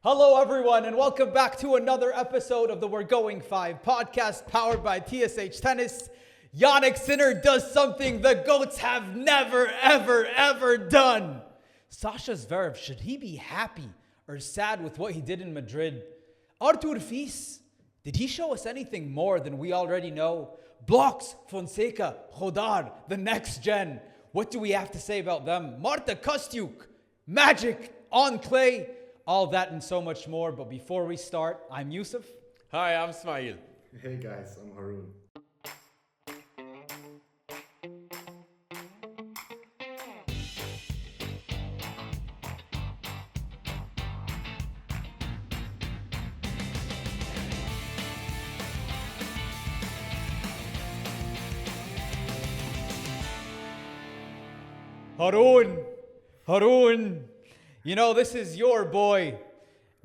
Hello, everyone, and welcome back to another episode of the We're Going 5 podcast powered by TSH Tennis. Jannik Sinner does something the GOATs have never, ever done. Sascha Zverev, should he be happy or sad with what he did in Madrid? Artur Fils, did he show us anything more than we already know? Blockx, Fonseca, Jodar, the next gen. What do we have to say about them? Marta Kostyuk, magic on clay. All that and so much more. But before we start, I'm Yousef. Hi, I'm Ismaeel. Hey guys, I'm Haroon. Haroon, you know, this is your boy,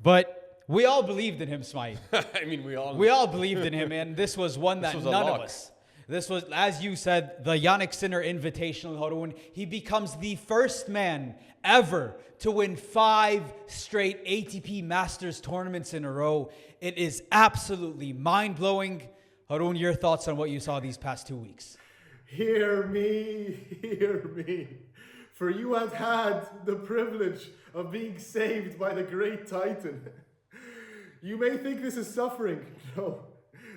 but we all believed in him, Ismaeel. I mean, we all believed in him, and this was one that none of us. This was, as you said, the Jannik Sinner Invitational, Haroon. He becomes the first man ever to win 5 straight ATP Masters tournaments in a row. It is absolutely mind-blowing. Haroon, your thoughts on what you saw these past 2 weeks? Hear me. For you have had the privilege of being saved by the great Titan. You may think this is suffering. No,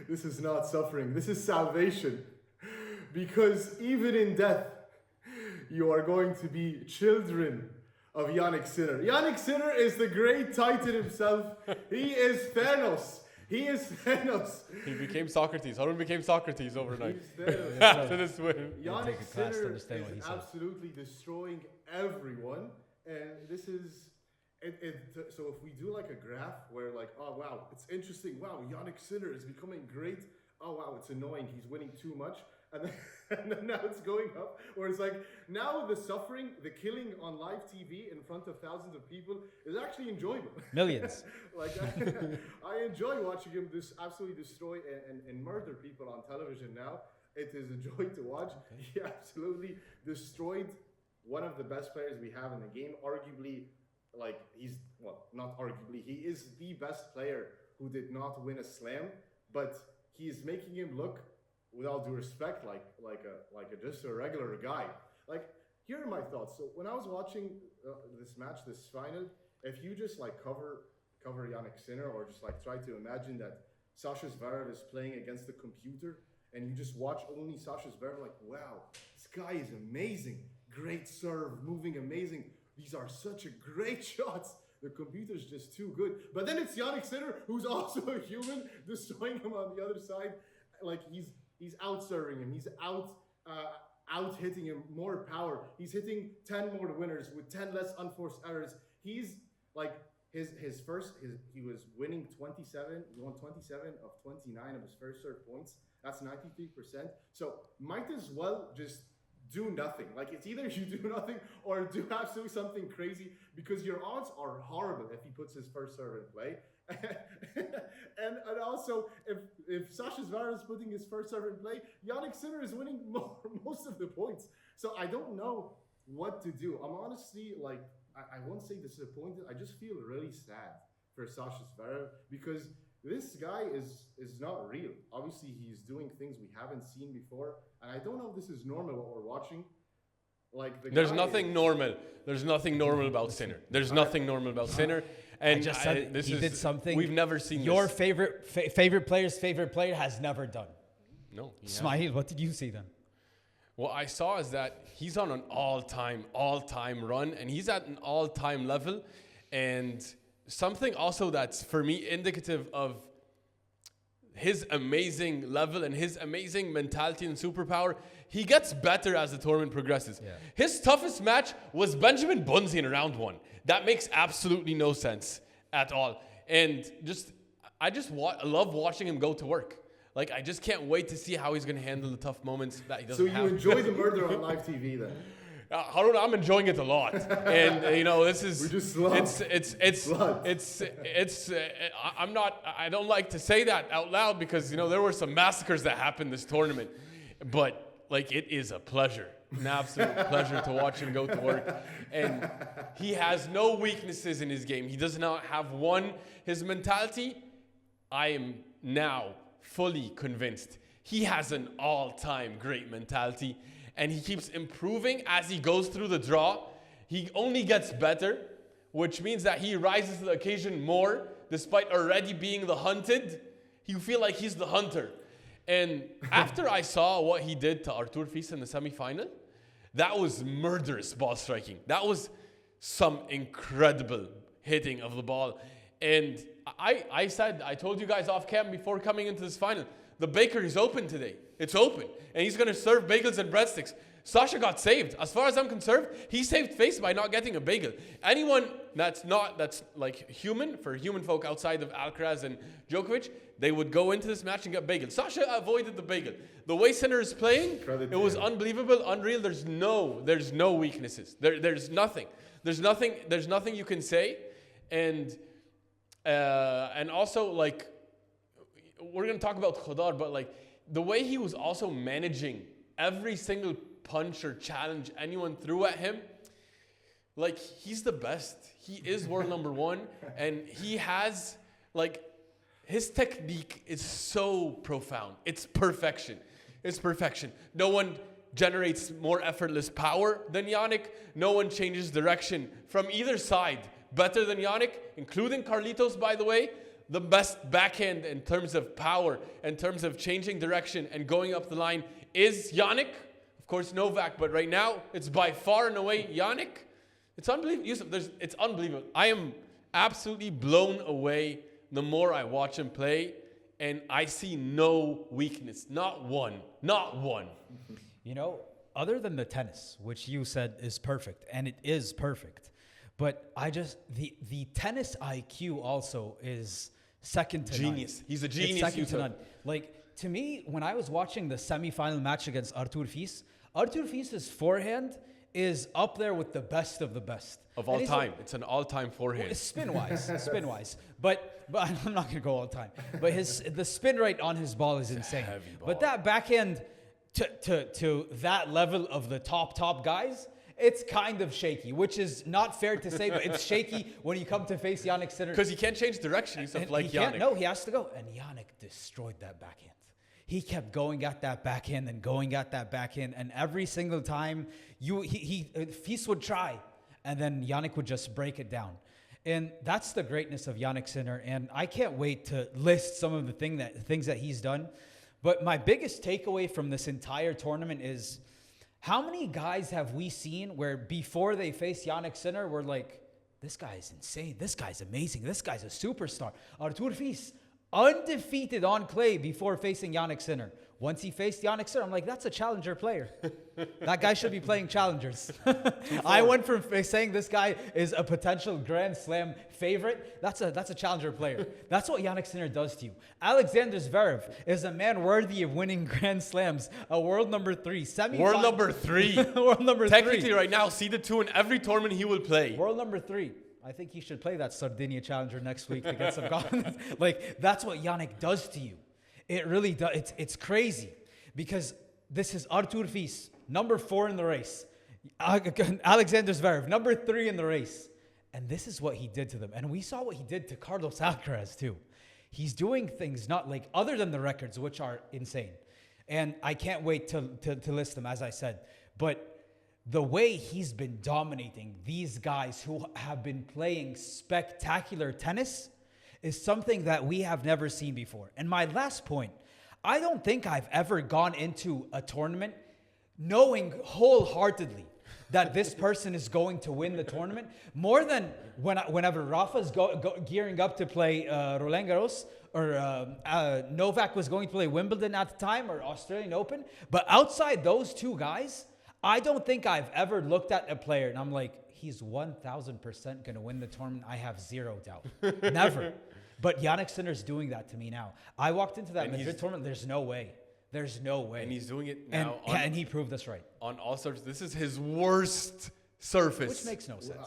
this is not suffering. This is salvation. Because even in death, you are going to be children of Jannik Sinner. Jannik Sinner is the great Titan himself. He is Thanos. He He became Socrates. Haroon became Socrates overnight. After this win. Jannik Sinner is absolutely destroying everyone. And this is... So if we do like a graph where like, oh wow, it's interesting. Wow, Jannik Sinner is becoming great. Oh wow, it's annoying. He's winning too much. And then now it's going up. Or it's like, now the suffering, the killing on live TV in front of thousands of people is actually enjoyable. Millions. Like, I enjoy watching him absolutely destroy and murder people on television now. It is a joy to watch. Okay. He absolutely destroyed one of the best players we have in the game. Arguably, not arguably, he is the best player who did not win a slam, but he is making him look, with all due respect, like just a regular guy. Like, here are my thoughts. So when I was watching this match, this final, if you just like cover Jannik Sinner, or just like try to imagine that Sascha Zverev is playing against the computer, and you just watch only Sascha Zverev, like, wow, this guy is amazing. Great serve, moving amazing. These are such a great shots. The computer's just too good. But then it's Jannik Sinner, who's also a human, destroying him on the other side. Like, he's out-serving him. He's out-hitting him, more power. He's hitting 10 more winners with 10 less unforced errors. He's like, he was winning 27. He won 27 of 29 of his first serve points. That's 93%. So might as well just do nothing. Like, it's either you do nothing or do absolutely something crazy, because your odds are horrible if he puts his first serve in play. and also, if Sascha Zverev is putting his first serve in play, Jannik Sinner is winning most of the points. So I don't know what to do. I'm honestly, like, I won't say disappointed. I just feel really sad for Sascha Zverev, because this guy is not real. Obviously, he's doing things we haven't seen before, and I don't know if this is normal what we're watching. Like, There's nothing normal about Sinner. There's nothing normal about Sinner. And I just said he did something we've never seen. Your this. favorite player's favorite player has never done. No. Ismaeel, what did you see then? What I saw is that he's on an all-time run, and he's at an all-time level. And something also that's, for me, indicative of his amazing level and his amazing mentality and superpower, he gets better as the tournament progresses. Yeah. His toughest match was Benjamin Bonzi in round 1. That makes absolutely no sense at all. And I love watching him go to work. Like, I just can't wait to see how he's going to handle the tough moments that he doesn't have. So you enjoy the murder on live TV then? Haroon, I'm enjoying it a lot, and you know, this is. We're just sluts. I don't like to say that out loud, because you know there were some massacres that happened this tournament, but like, it is a pleasure an absolute pleasure to watch him go to work. And he has no weaknesses in his game. He does not have one. His mentality, I am now fully convinced. He has an all-time great mentality. And he keeps improving as he goes through the draw. He only gets better, which means that he rises to the occasion more, despite already being the hunted. You feel like he's the hunter. And after I saw what he did to Artur Fils in the semifinal, that was murderous ball striking. That was some incredible hitting of the ball. And I told you guys off cam before coming into this final, the bakery is open today. It's open. And he's going to serve bagels and breadsticks. Sascha got saved. As far as I'm concerned, he saved face by not getting a bagel. Anyone that's like human, for human folk outside of Alcaraz and Djokovic, they would go into this match and get bagel. Sascha avoided the bagel. The way Sinner is playing, it was unbelievable, unreal. There's no weaknesses. There's nothing. There's nothing you can say. And also, like, we're going to talk about Jodar, but like the way he was also managing every single punch or challenge anyone threw at him, like, he's the best. He is world number one, and he has, like, his technique is so profound. It's perfection. It's perfection. No one generates more effortless power than Jannik. No one changes direction from either side better than Jannik, including Carlitos, by the way. The best backhand in terms of power, in terms of changing direction and going up the line is Jannik. Of course, Novak, but right now, it's by far and away Jannik. It's unbelievable. Yousef, it's unbelievable. I am absolutely blown away the more I watch him play, and I see no weakness. Not one. Not one. You know, other than the tennis, which you said is perfect, and it is perfect, but the tennis IQ also is second to genius. None. He's a genius. It's second to none. Like, to me, when I was watching the semifinal match against Artur Fils' forehand is up there with the best of the best. Of all time. It's an all-time forehand. Spin-wise. But I'm not going to go all time. But the spin rate on his ball is insane. Heavy ball. But that backhand to that level of the top guys, it's kind of shaky, which is not fair to say, but it's shaky when you come to face Jannik Sinner. Because he can't change direction. He's like Jannik. No, he has to go. And Jannik destroyed that backhand. He kept going at that backhand and going at that backhand. And every single time, Fils would try. And then Jannik would just break it down. And that's the greatness of Jannik Sinner. And I can't wait to list some of the things that he's done. But my biggest takeaway from this entire tournament is, how many guys have we seen where before they face Jannik Sinner, we're like, this guy is insane. This guy's amazing. This guy's a superstar. Artur Fils, undefeated on clay before facing Jannik Sinner. Once he faced Jannik Sinner, I'm like, that's a challenger player. That guy should be playing challengers. I went from saying this guy is a potential Grand Slam favorite. That's a challenger player. That's what Jannik Sinner does to you. Alexander Zverev is a man worthy of winning Grand Slams. A world number 3. World number 3. World number 3. Technically right now, seeded 2 in every tournament he will play. World number 3. I think he should play that Sardinia Challenger next week to get some confidence. Like, that's what Jannik does to you. It really does. It's crazy because this is Artur Fils, number 4 in the race. Alexander Zverev, number 3 in the race. And this is what he did to them. And we saw what he did to Carlos Alcaraz too. He's doing things not like, other than the records, which are insane. And I can't wait to list them, as I said. But the way he's been dominating these guys who have been playing spectacular tennis is something that we have never seen before. And my last point, I don't think I've ever gone into a tournament knowing wholeheartedly that this person is going to win the tournament more than whenever Rafa's gearing up to play Roland Garros, or Novak was going to play Wimbledon at the time, or Australian Open. But outside those two guys, I don't think I've ever looked at a player and I'm like, he's 1,000% going to win the tournament. I have zero doubt. Never. But Jannik Sinner's doing that to me now. I walked into that Madrid tournament. There's no way. There's no way. And he's doing it now. And he proved us right. On all surfaces. This is his worst surface. Which makes no sense.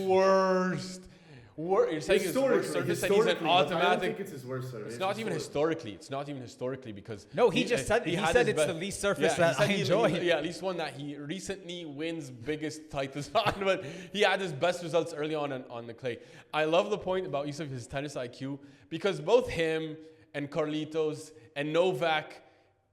Worst. You're saying his worst surface, and he's an historically, but I don't automatic. think it's his worst service. It's not even historically. It's not even historically because No, he just said he had said his it's the least surface that I enjoy. Yeah, at least one that he recently wins biggest titles on. But he had his best results early on the clay. I love the point about Yousef, his tennis IQ, because both him and Carlitos and Novak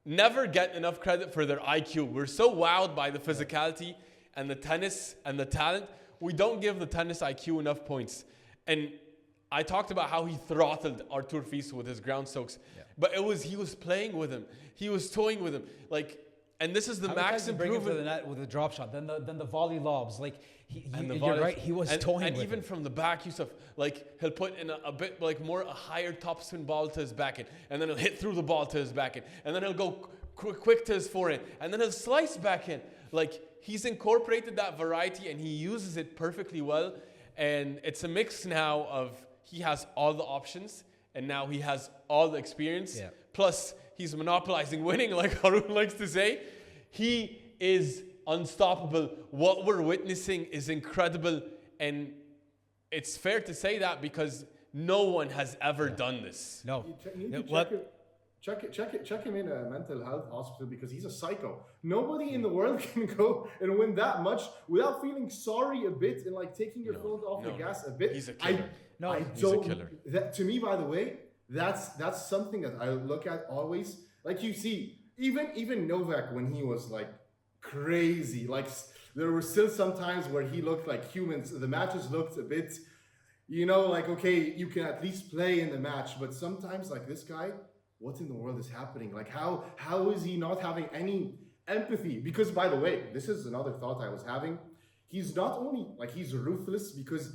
never get enough credit for their IQ. We're so wowed by the physicality and the tennis and the talent. We don't give the tennis IQ enough points. And I talked about how he throttled Artur Fils with his ground strokes, but he was playing with him. He was toying with him. And this is the max improvement. Bring him to the net with a drop shot, then the volley lobs. You're right. He was toying and with even him. from the back, Yousef, he'll put in a bit a higher topspin ball to his backhand, and then he'll hit through the ball to his backhand, and then he'll go quick to his forehand, and then he'll slice backhand. He's incorporated that variety, and he uses it perfectly well. And it's a mix now of he has all the options, and now he has all the experience. Yeah. Plus, he's monopolizing winning, like Haroon likes to say. He is unstoppable. What we're witnessing is incredible, and it's fair to say that because no one has ever done this. No. You need to check him in a mental health hospital because he's a psycho. Nobody in the world can go and win that much without feeling sorry a bit and taking your foot off the gas a bit. He's a killer. He's a killer. To me, by the way, that's something that I look at always. You see, even Novak when he was crazy, there were still some times where he looked like humans. The matches looked a bit, okay, you can at least play in the match, but sometimes this guy. What in the world is happening? How is he not having any empathy? Because, by the way, this is another thought I was having. He's not only, he's ruthless because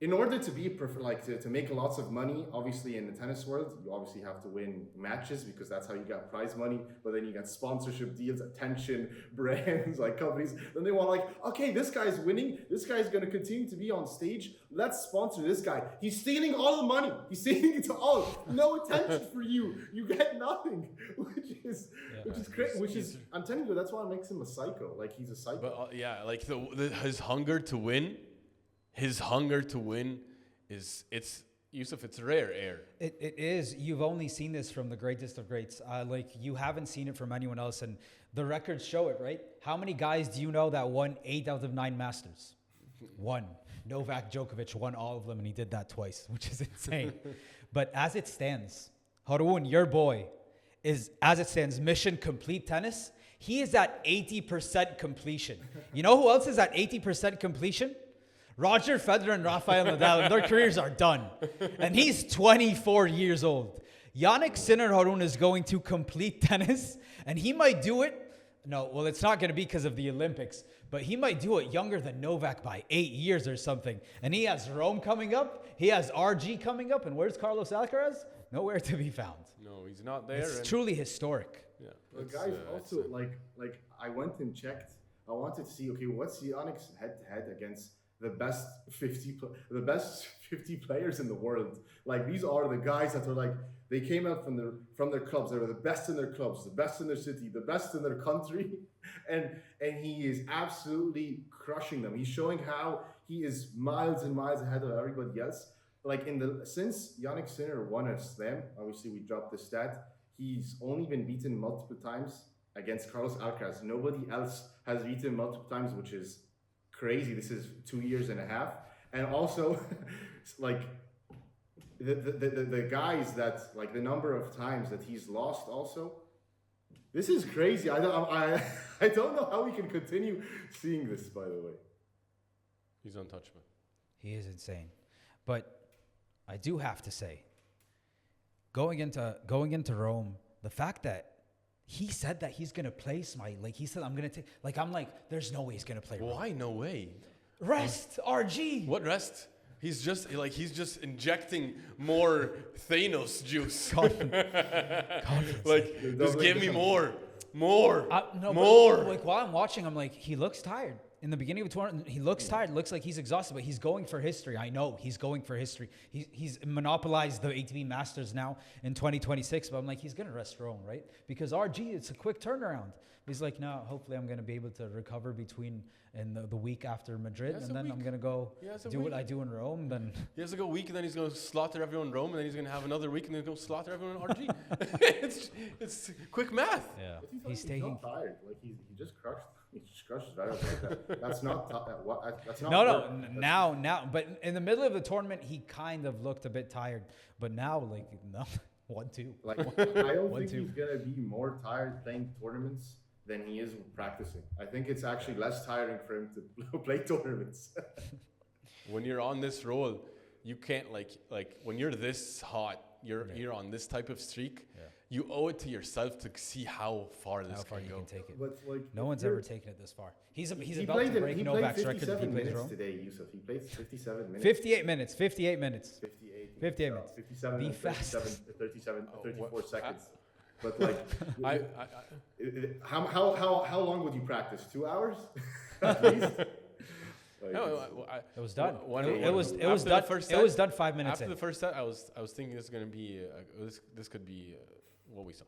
in order to be to make lots of money, obviously in the tennis world, you obviously have to win matches because that's how you got prize money. But then you got sponsorship deals, attention, brands, companies. Then they want okay, this guy's winning. This guy's going to continue to be on stage. Let's sponsor this guy. He's stealing all the money. He's stealing it all. No attention for you. You get nothing, which is crazy. I'm telling you, that's why it makes him a psycho. He's a psycho. But his hunger to win. His hunger to win Yousef, it's rare air. It is. You've only seen this from the greatest of greats. You haven't seen it from anyone else, and the records show it, right? How many guys do you know that won 8 out of 9 Masters? One. Novak Djokovic won all of them, and he did that twice, which is insane. But as it stands, Haroon, your boy, is, as it stands, mission complete tennis. He is at 80% completion. You know who else is at 80% completion? Roger Federer and Rafael Nadal, and their careers are done. And he's 24 years old. Jannik Sinner Haroon is going to complete tennis, and he might do it. No, well, it's not going to be because of the Olympics, but he might do it younger than Novak by 8 years or something. And he has Rome coming up. He has RG coming up. And where's Carlos Alcaraz? Nowhere to be found. No, he's not there. It's truly historic. Yeah. Well, guys, also, I went and checked. I wanted to see, okay, what's Jannik's head-to-head against the best 50 players in the world. These are the guys that are they came out from their clubs. They were the best in their clubs, the best in their city, the best in their country, and he is absolutely crushing them. He's showing how he is miles and miles ahead of everybody else. Since Jannik Sinner won a slam, obviously we dropped the stat. He's only been beaten multiple times against Carlos Alcaraz. Nobody else has beaten him multiple times, which is crazy. This is 2 years and a half, and also the guys that the number of times that he's lost. Also, this is crazy. I don't know how we can continue seeing this. By the way, he's untouchable. He is insane, but I do have to say, going into Rome, the fact that he said that he's going to play Ismaeel. He said, I'm going to take... there's no way he's going to play. Why? No way. Rest, RG. What rest? He's just injecting more Thanos juice. Confidence. Just give me more. More. No, more. But, while I'm watching, I'm he looks tired. in the beginning of the tournament, he looks tired, looks like he's exhausted, but he's going for history. I know he's going for history. He's monopolized the ATP Masters now in 2026, but I'm like, he's going to rest Rome, right? Because RG, it's a quick turnaround. He's like, no, hopefully I'm going to be able to recover between in the week after Madrid, and then I'm going to go do what I do in Rome. Then he has to go a week, and then he's going to slaughter everyone in Rome, and then he's going to have another week, and then he's going to slaughter everyone in RG. it's quick math. Yeah, he's not tired. Like he just crushed. He just crushes Zverev like that. That's not. That's not. No. Now, but in the middle of the tournament, he kind of looked a bit tired. But now, like, no, 1-2. Like, I don't think he's gonna be more tired playing tournaments than he is practicing. I think it's actually less tiring for him to play tournaments. When you're on this roll, you can't like when you're this hot, you're on this type of streak. Yeah. You owe it to yourself to see how far this can go. Can take it. But like, no one's ever taken it this far. He's about to break Novak's record if he plays Rome. Today, Yousef. He played 57 minutes. 58 minutes. 58 minutes. 58 minutes. 57 Be and fast. 34 seconds. But like, how long would you practice? 2 hours? At least. It was done. It was done. It was done 5 minutes after in. the first set. I was thinking this is gonna be this could be what we saw.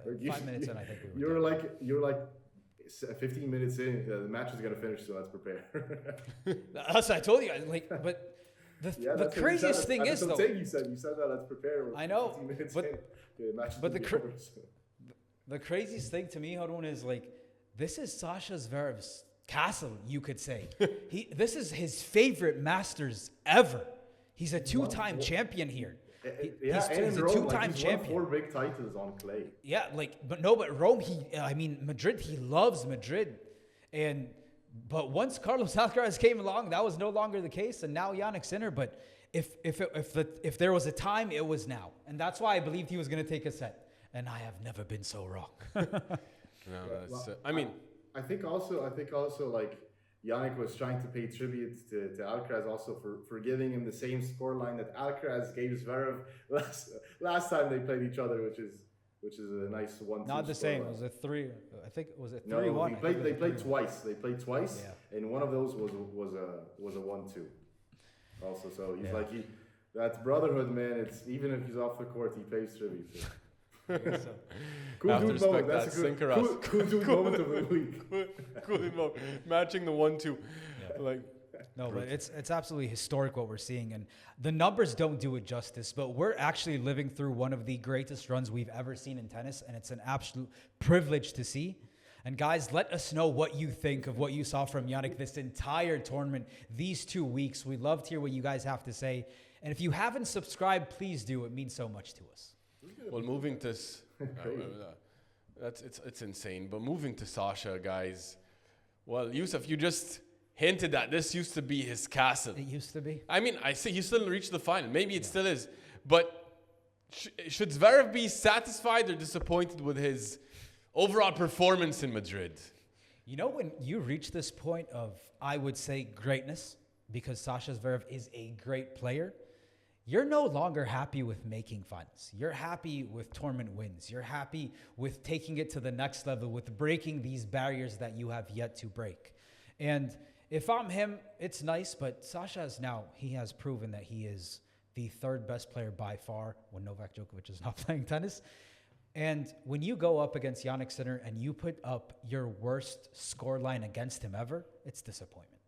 5 minutes in, I think we were. You're like 15 minutes in. The match is gonna finish, so let's prepare. That's what I told you. Like, but the craziest thing is though. You said that. Let's prepare. I know, but the the craziest thing to me, Haroon, is like this is Sascha Zverev's castle, you could say. This is his favorite Masters ever. He's a two-time champion here. He's a two-time champion. Won 4 big titles on clay. Yeah, but Rome. Madrid. He loves Madrid, but once Carlos Alcaraz came along, that was no longer the case, and now Jannik Sinner. But if there was a time, it was now, and that's why I believed he was going to take a set, and I have never been so wrong. I think also like Jannik was trying to pay tribute to Alcaraz also for giving him the same scoreline that Alcaraz gave Zverev last time they played each other, which is a nice 1-2. Not the same. It was a 3. I think it was a 3-1. No, they played twice. They played twice, and one of those was a 1-2. Also, so he's that's brotherhood, man. It's even if he's off the court, he pays tribute. Cool dude moment. That's a good cool dude moment of the week. Cool dude moment. Matching the 1-2. Yeah. But it's absolutely historic what we're seeing, and the numbers don't do it justice. But we're actually living through one of the greatest runs we've ever seen in tennis, and it's an absolute privilege to see. And guys, let us know what you think of what you saw from Jannik this entire tournament, these 2 weeks. We'd love to hear what you guys have to say. And if you haven't subscribed, please do. It means so much to us. Well, moving to it's insane. But moving to Sascha, guys. Well, Yousef, you just hinted that this used to be his castle. It used to be. I mean, I see he still reached the final. Maybe it still is. But should Zverev be satisfied or disappointed with his overall performance in Madrid? You know, when you reach this point of, I would say, greatness, because Sascha Zverev is a great player, you're no longer happy with making finals. You're happy with tournament wins. You're happy with taking it to the next level, with breaking these barriers that you have yet to break. And if I'm him, it's nice, but Sascha has proven that he is the third best player by far when Novak Djokovic is not playing tennis. And when you go up against Jannik Sinner and you put up your worst scoreline against him ever, it's disappointment.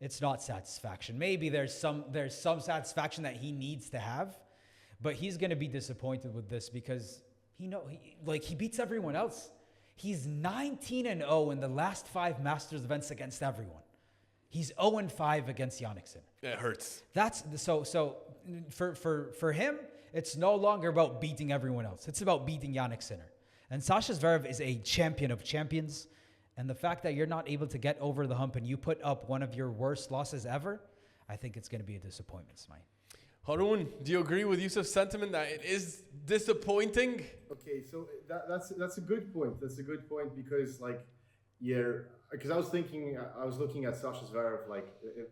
It's not satisfaction. Maybe there's some satisfaction that he needs to have, but he's going to be disappointed with this because he beats everyone else. He's 19-0 in the last 5 Masters events against everyone. He's 0-5 against Jannik Sinner. It hurts. That's so for him, it's no longer about beating everyone else. It's about beating Jannik Sinner. And Sascha Zverev is a champion of champions. And the fact that you're not able to get over the hump and you put up one of your worst losses ever, I think it's going to be a disappointment, Ismaeel. Haroon, do you agree with Yousef's sentiment that it is disappointing? Okay, so that's a good point. That's a good point because because I was looking at Sascha Zverev,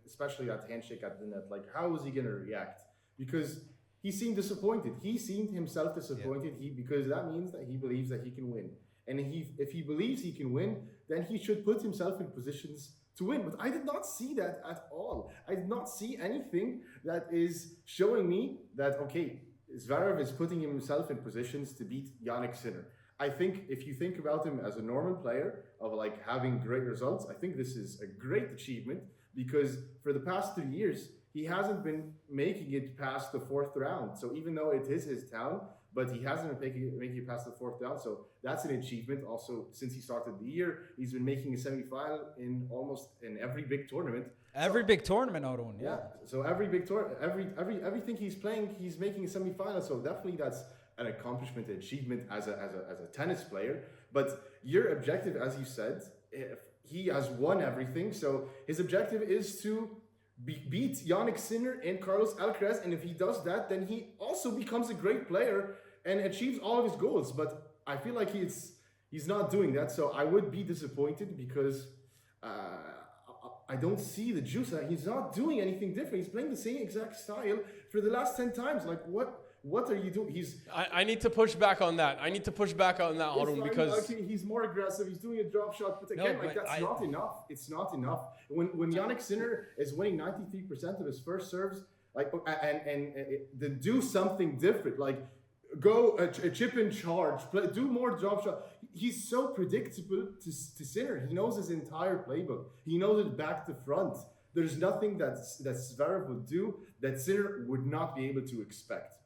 especially that handshake at the net, how was he going to react? Because he seemed disappointed. He seemed himself disappointed. Because that means that he believes that he can win. And if he believes he can win, then he should put himself in positions to win. But I did not see that at all. I did not see anything that is showing me that, okay, Zverev is putting himself in positions to beat Jannik Sinner. I think if you think about him as a normal player of like having great results, I think this is a great achievement because for the past 3 years, he hasn't been making it past the 4th round. So even though it is his town, but he hasn't been making it past the 4th round. So that's an achievement. Also, since he started the year, he's been making a semifinal in almost in every big tournament. Every big tournament, Haroon. Yeah. So every big tournament, everything he's playing, he's making a semifinal. So definitely that's an accomplishment, an achievement as a tennis player. But your objective, as you said, he has won everything. So his objective is to beat Jannik Sinner and Carlos Alcaraz, and if he does that, then he also becomes a great player and achieves all of his goals. But I feel like he's not doing that, so I would be disappointed because I don't see the juice. He's not doing anything different. He's playing the same exact style for the last 10 times. Like what are you doing? I need to push back on that. Haroon, because he's more aggressive. He's doing a drop shot, but again, that's not enough. It's not enough. When Jannik Sinner is winning 93% of his first serves, like and then do something different, like go a chip and charge, do more drop shot. He's so predictable to Sinner. He knows his entire playbook. He knows it back to front. There's nothing that Zverev would do that Sinner would not be able to expect.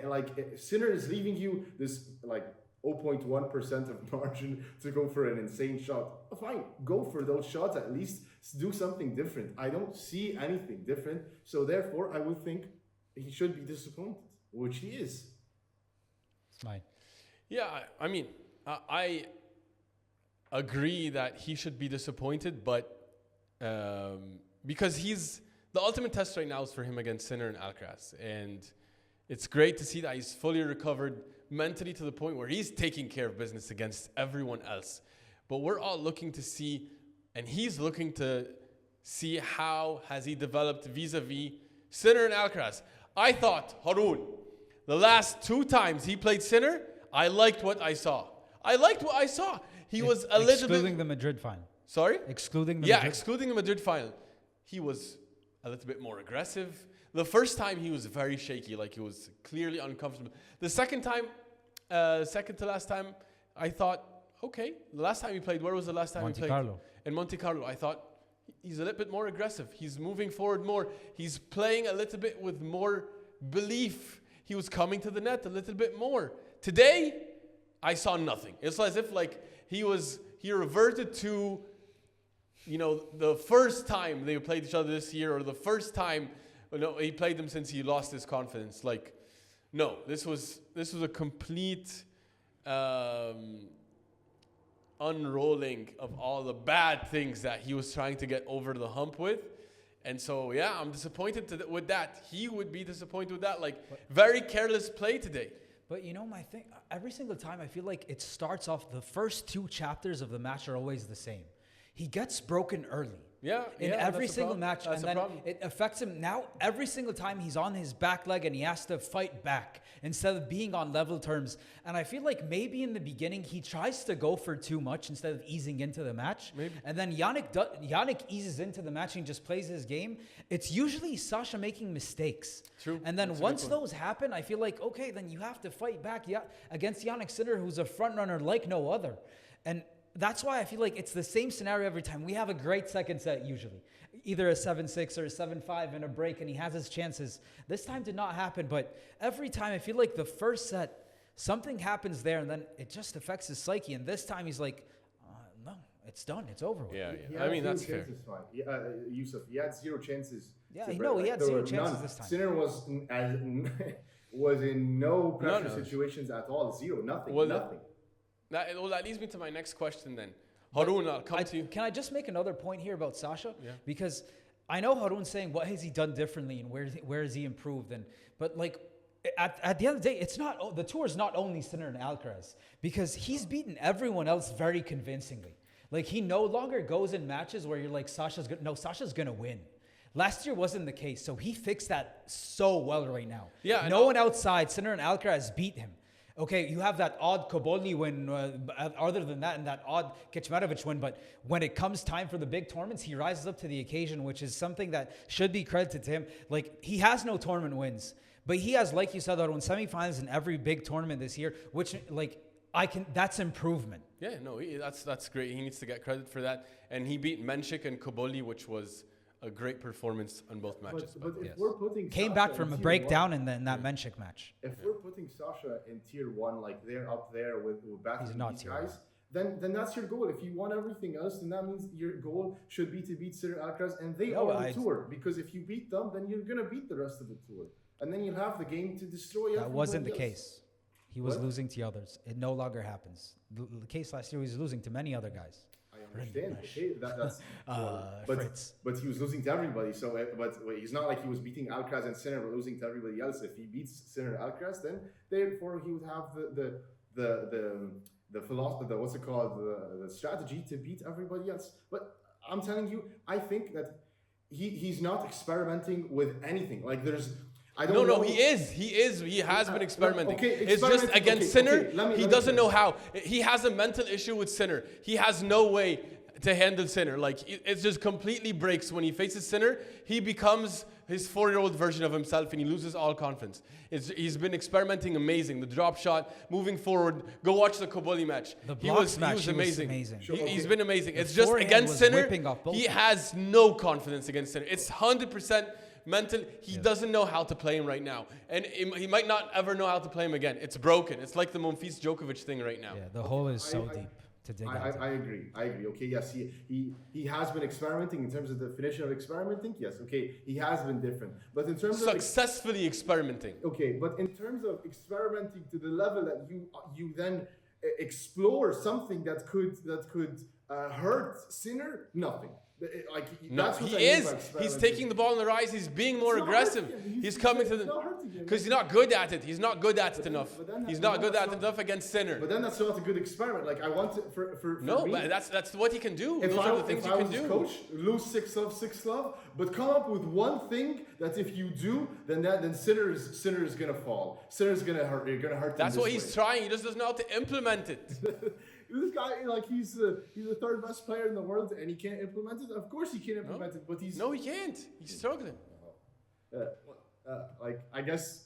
Like Sinner is leaving you this like 0.1% of margin to go for an insane shot. Fine, go for those shots at least. Do something different. I don't see anything different. So therefore, I would think he should be disappointed, which he is. Fine. Yeah, I mean, I agree that he should be disappointed, but because the ultimate test right now is for him against Sinner and Alcaraz, and it's great to see that he's fully recovered mentally to the point where he's taking care of business against everyone else. But we're all looking to see, and he's looking to see how has he developed vis-a-vis Sinner and Alcaraz. I thought, Haroon, the last 2 times he played Sinner, I liked what I saw. He was a little bit... Excluding the Madrid final. Sorry? Excluding the Madrid. Excluding the Madrid final. He was a little bit more aggressive. The first time he was very shaky, like he was clearly uncomfortable. The second time, second to last time, I thought, okay, the last time he played, where was the last time he played? Carlo. In Monte Carlo. I thought he's a little bit more aggressive. He's moving forward more. He's playing a little bit with more belief. He was coming to the net a little bit more. Today, I saw nothing. It's as if like he reverted to, the first time they played each other this year, or the first time he played them since he lost his confidence. Like, no, this was a complete unrolling of all the bad things that he was trying to get over the hump with. And so, yeah, I'm disappointed with that. He would be disappointed with that. Like, very careless play today. But my thing, every single time I feel like it starts off, the first 2 chapters of the match are always the same. He gets broken early. Yeah, in every single match, and then it affects him. Now, every single time he's on his back leg and he has to fight back instead of being on level terms. And I feel like maybe in the beginning he tries to go for too much instead of easing into the match. Maybe. And then Jannik eases into the match and just plays his game. It's usually Sascha making mistakes. True. And then once those happen, I feel like, okay, then you have to fight back against Jannik Sinner, who's a front runner like no other. And that's why I feel like it's the same scenario every time. We have a great second set usually. Either a 7-6 or a 7-5 in a break, and he has his chances. This time did not happen, but every time I feel like the first set, something happens there, and then it just affects his psyche. And this time he's like, no, it's done. It's over with. Yeah. I mean, that's fair. Yousef, he had 0 chances. Yeah, he had 0 chances this time. Sinner was in no pressure situations at all. 0, nothing. That leads me to my next question then. Haroon, I'll come to you. Can I just make another point here about Sascha? Yeah. Because I know Haroon's saying, what has he done differently and where has he improved? But like, at the end of the day, the tour is not only Sinner and Alcaraz, because he's beaten everyone else very convincingly. Like, he no longer goes in matches where you're like, Sascha's going to win. Last year wasn't the case, so he fixed that so well right now. Yeah, no one outside Sinner and Alcaraz beat him. Okay, you have that odd Kobolny win, other than that, and that odd Kecmanovic win, but when it comes time for the big tournaments, he rises up to the occasion, which is something that should be credited to him. Like, he has no tournament wins, but he has, like you said, Haroon, semifinals in every big tournament this year, which, like, that's improvement. Yeah, no, that's great. He needs to get credit for that. And he beat Menchik and Kobolny, which was a great performance on both matches. But if we're putting Came Sascha back in from a tier breakdown one, in that Menchik match. if we're putting Sascha in tier 1, like they're up there with battling not these tier guys, then that's your goal. If you want everything else, then that means your goal should be to beat Sinner Alcaraz, and they are on the tour. Because if you beat them, then you're gonna beat the rest of the tour, and then you'll have the game to destroy. That wasn't the else. case. He was What? losing to others. It no longer happens. The case last year, he was losing to many other guys. I understand. Okay, that's Fritz. but he was losing to everybody. So, but he's not like he was beating Alcaraz and Sinner, but losing to everybody else. If he beats Sinner and Alcaraz, then therefore he would have the philosophy, what's it called, the strategy to beat everybody else. But I'm telling you, I think that he's not experimenting with anything. Like there's. I don't know. He is. He has been experimenting. Okay, it's just against Sinner, let he me doesn't finish. know how. He has a mental issue with Sinner. He has no way to handle Sinner. Like, it just completely breaks when he faces Sinner. He becomes his 4-year-old version of himself, and he loses all confidence. He's been experimenting amazing. The drop shot, moving forward. Go watch the Kobolny match. The He was amazing. amazing. Sure, He's been amazing. It's just forehand against was Sinner, whipping off both he sides. has no confidence against Sinner. It's 100% mental. He doesn't know how to play him right now. And he might not ever know how to play him again. It's broken. It's like the Monfils Djokovic thing right now. Yeah, the hole is so deep to dig out. I agree. Okay, yes, he has been experimenting in terms of the definition of experimenting. Yes, okay, he has been different. But in terms Successfully experimenting. okay, but in terms of experimenting to the level that you then explore something that could hurt Sinner, nothing. Like No, that's what he I mean by is. He's experimenting. taking the ball in the rise. He's being more It's not aggressive. hurting him. He's coming to it's the not hurting him. because he's not good at it. He's not good at it enough. He's not good at it enough against Sinner. But then that's not a good experiment. Like I want to for No, me, but that's what he can do. if Those I, are the things if you I can was his do. coach, lose 6-love, but come up with one thing that if you do, then Sinner is gonna fall. Sinner's gonna hurt. You're gonna hurt. That's him what this he's way. trying. He just doesn't know how to implement it. This guy, like he's the third best player in the world, and he can't implement it. Of course, he can't implement it, but he's No, he can't. He's struggling. like I guess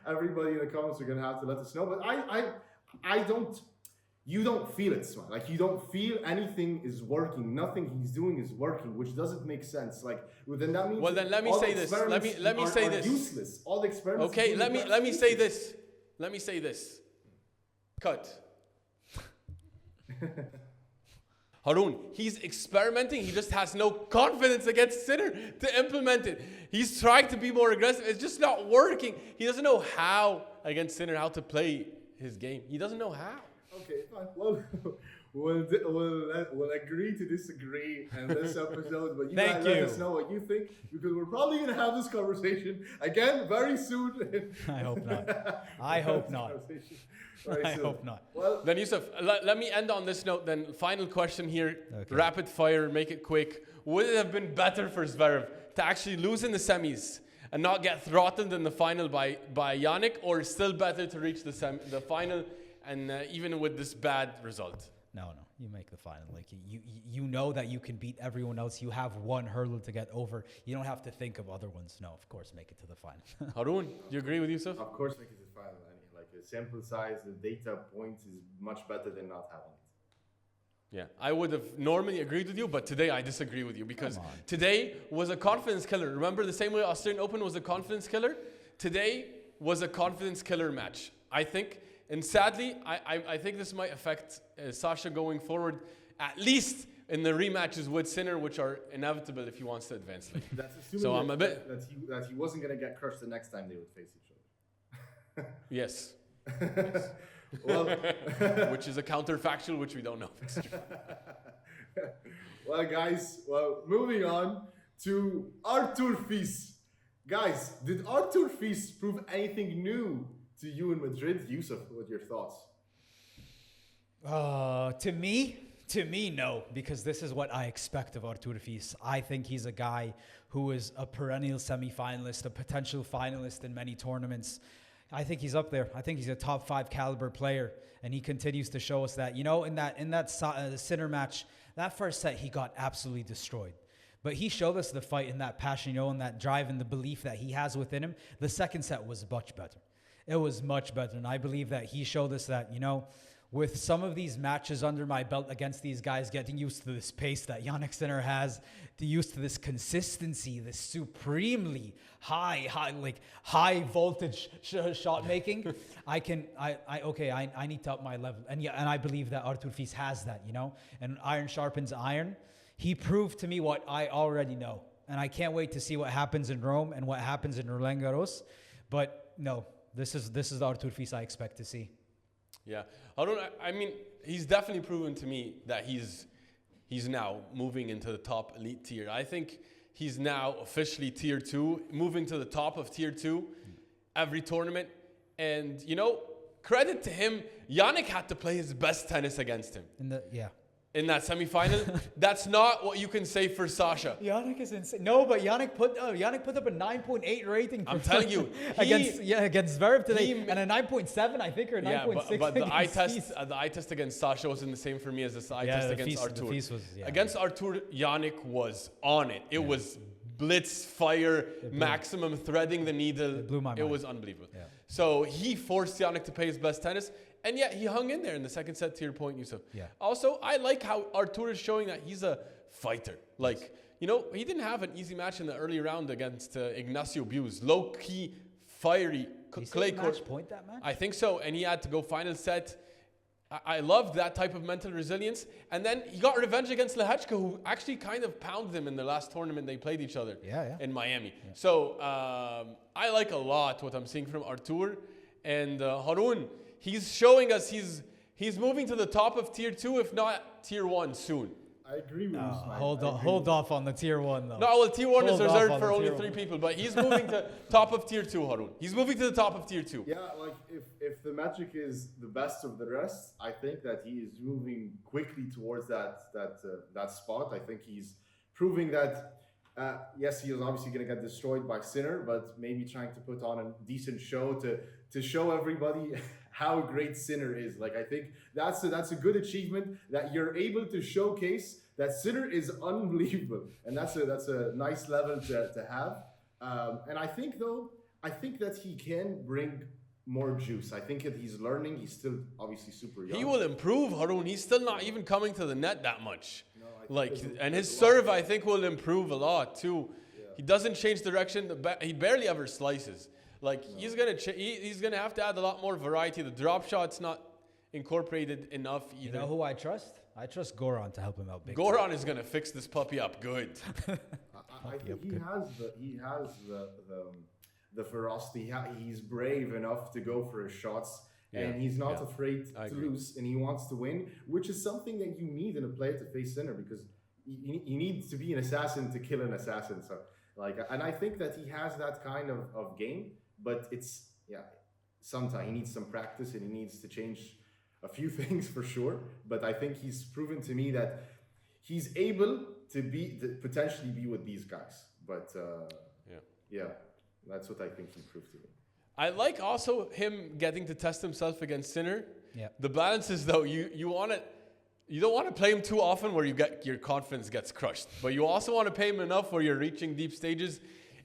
everybody in the comments are gonna have to let us know. But I don't. You don't feel it, Ismaeel. Like you don't feel anything is working. Nothing he's doing is working, which doesn't make sense. Like well, then that means. Well, then let me all say the this. experiments Let me are- say are this. Useless. All the experiments. Okay, he's let doing me are say useless. this. Let me say this. Cut. Haroon, he's experimenting. He just has no confidence against Sinner to implement it. He's trying to be more aggressive. It's just not working. He doesn't know how against Sinner, how to play his game. He doesn't know how. Okay, fine. Well, we'll agree to disagree in this episode, but you Thank guys let you. us know what you think because we're probably going to have this conversation again very soon. I hope not. I hope not. I hope not. Well, Then Yousef, let me end on this note. Then final question here, Okay. rapid fire, make it quick. Would it have been better for Zverev to actually lose in the semis and not get throttled in the final by Jannik, or still better to reach the final and even with this bad result? No, you make the final. Like you know that you can beat everyone else. You have one hurdle to get over. You don't have to think of other ones. No, of course, make it to the final. Haroon, do you agree with Yousef? of course, make it to the final. I mean, like the sample size, the data points is much better than not having it. Yeah, I would have normally agreed with you, but today I disagree with you because Come on. today was a confidence killer. Remember the same way Australian Open was a confidence killer? Today was a confidence killer match, I think. And sadly, I think this might affect Sascha going forward, at least in the rematches with Sinner, which are inevitable if he wants to advance. That's assuming So that, I'm a bit- that he wasn't going to get crushed the next time they would face each other. Yes. Well, Which is a counterfactual, which we don't know if it's true. well, guys. Well, moving on to Artur Fils. Guys, did Artur Fils prove anything new to you in Madrid? Yousef, what are your thoughts? To me, no, because this is what I expect of Artur Fils. I think he's a guy who is a perennial semi-finalist, a potential finalist in many tournaments. I think he's up there. I think he's a top 5 caliber player, and he continues to show us that. You know, in that Sinner match, that first set he got absolutely destroyed. But he showed us the fight and that passion, you know, and that drive and the belief that he has within him. The second set was much better. It was much better, and I believe that he showed us that, you know, with some of these matches under my belt against these guys, getting used to this pace that Jannik Sinner has, used to this consistency, this supremely high voltage shot making. I need to up my level, and I believe that Artur Fils has that, you know. And iron sharpens iron. He proved to me what I already know, and I can't wait to see what happens in Rome and what happens in Roland Garros. But no, this is the Artur Fils I expect to see. Yeah, I mean, he's definitely proven to me that he's now moving into the top elite tier. I think he's now officially tier 2, moving to the top of tier 2 every tournament. And, you know, credit to him, Jannik had to play his best tennis against him. In that semifinal. That's not what you can say for Sascha. Jannik is insane. No, but Jannik put up a 9.8 rating. I'm telling you, against Zverev today, and a 9.7, I think, or 9.6. But the eye test against Sascha wasn't the same for me as the eye test against Artur. Against Artur, Jannik was on it. It was blitz, fire, maximum threading the needle. It blew my mind. It was unbelievable. Yeah. So he forced Jannik to play his best tennis. And yet he hung in there in the second set, to your point, Yousef. Yeah. Also, I like how Artur is showing that he's a fighter. Like, you know, he didn't have an easy match in the early round against Ignacio Buse. Low-key, fiery, clay court. Match point that match? I think so. And he had to go final set. I loved that type of mental resilience. And then he got revenge against Lehechka, who actually kind of pounded him in the last tournament they played each other in Miami. Yeah. So I like a lot what I'm seeing from Artur. And Haroon, he's showing us he's moving to the top of tier 2, if not tier 1 soon. I agree with you. Hold off on the tier 1 though. No, well, tier 1 is reserved for only 3 people, but he's moving to top of tier 2, Haroon. He's moving to the top of tier 2. Yeah, like if the magic is the best of the rest, I think that he is moving quickly towards that spot. I think he's proving that. Yes, he is obviously going to get destroyed by Sinner, but maybe trying to put on a decent show to show everybody how great Sinner is. Like, I think that's a good achievement, that you're able to showcase that Sinner is unbelievable, and that's a nice level to have. And I think that he can bring more juice. I think that he's learning. He's still obviously super young. He will improve, Haroon. He's still not even coming to the net that much. And his serve, I think, will improve a lot too. Yeah. He doesn't change direction. He barely ever slices. He's gonna have to add a lot more variety. The drop shot's not incorporated enough either. You know who I trust? I trust Goran to help him out. Goran is gonna fix this puppy up good. I think he has the ferocity. He's brave enough to go for his shots. Yeah, and he's not afraid to lose, and he wants to win, which is something that you need in a player to face Sinner, because you need to be an assassin to kill an assassin. So, and I think that he has that kind of game, but sometimes he needs some practice and he needs to change a few things for sure. But I think he's proven to me that he's able to potentially be with these guys. But that's what I think he proved to me. I like also him getting to test himself against Sinner. Yeah. The balance is, though, you don't want to play him too often where your confidence gets crushed, but you also want to play him enough where you're reaching deep stages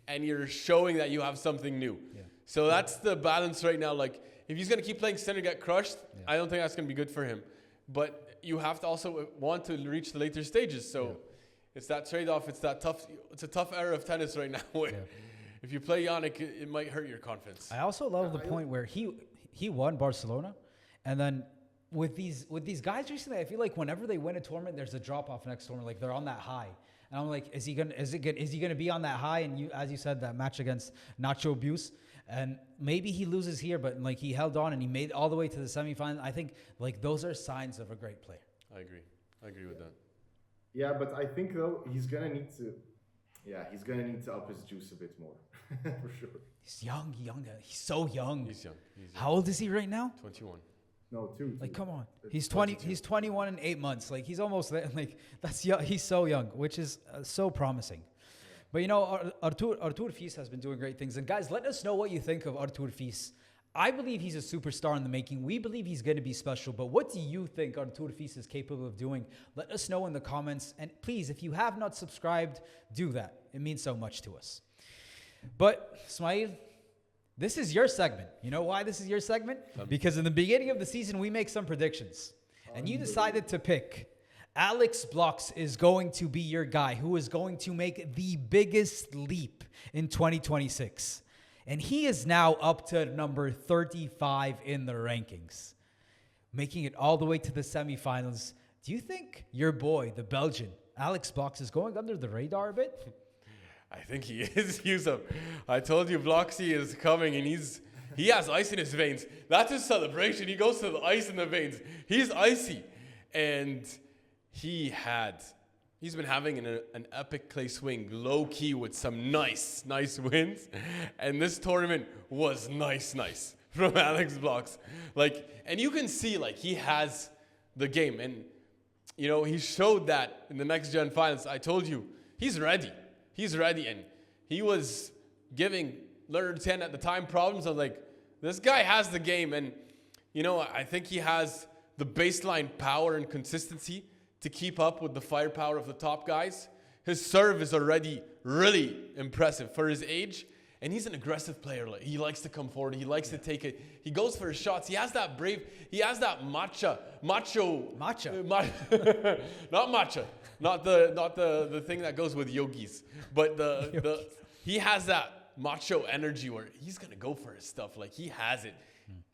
and you're showing that you have something new. Yeah. So that's the balance right now. Like, if he's going to keep playing Sinner get crushed, I don't think that's going to be good for him. But you have to also want to reach the later stages. So it's that trade-off. It's a tough era of tennis right now where if you play Jannik, it might hurt your confidence. I also love the point where he won Barcelona, and then with these guys recently, I feel like whenever they win a tournament, there's a drop off next tournament. Like, they're on that high, and I'm like, is he gonna be on that high? And as you said, that match against Nacho Buse, and maybe he loses here, but he held on and he made it all the way to the semifinal. I think those are signs of a great player. I agree with that. Yeah, but I think though he's gonna need to up his juice a bit more. For sure. He's young. He's so young. He's young. How old is he right now? 21. No, two. Come on. He's 20. He's 21 in 8 months. He's almost there. That's young. He's so young, which is so promising. But Artur Fils has been doing great things. And guys, let us know what you think of Artur Fils I believe he's a superstar in the making. We believe he's going to be special. But what do you think Artur Fils is capable of doing? Let us know in the comments. And please, if you have not subscribed, do that. It means so much to us. But, Ismaeel, this is your segment. You know why this is your segment? Because in the beginning of the season, we make some predictions. And you decided to pick Alex Blockx is going to be your guy who is going to make the biggest leap in 2026. And he is now up to number 35 in the rankings, making it all the way to the semifinals. Do you think your boy, the Belgian, Alex Blockx, is going under the radar a bit? I think he is, Yousef. I told you Blocksy is coming, and he has ice in his veins. That's his celebration. He goes to the ice in the veins. He's icy. And he's been having an epic clay swing, low-key, with some nice wins. And this tournament was nice from Alex Blockx. And you can see, he has the game. And, he showed that in the next gen finals. I told you, he's ready. He's ready. And he was giving Leonard 10 at the time problems. I was like, this guy has the game. And, I think he has the baseline power and consistency to keep up with the firepower of the top guys. His serve is already really impressive for his age, and he's an aggressive player. He likes to come forward. He likes to take it. He goes for his shots. He has that he has that macho. Not matcha. Not the thing that goes with yogis, but he has that macho energy where he's gonna go for his stuff. He has it.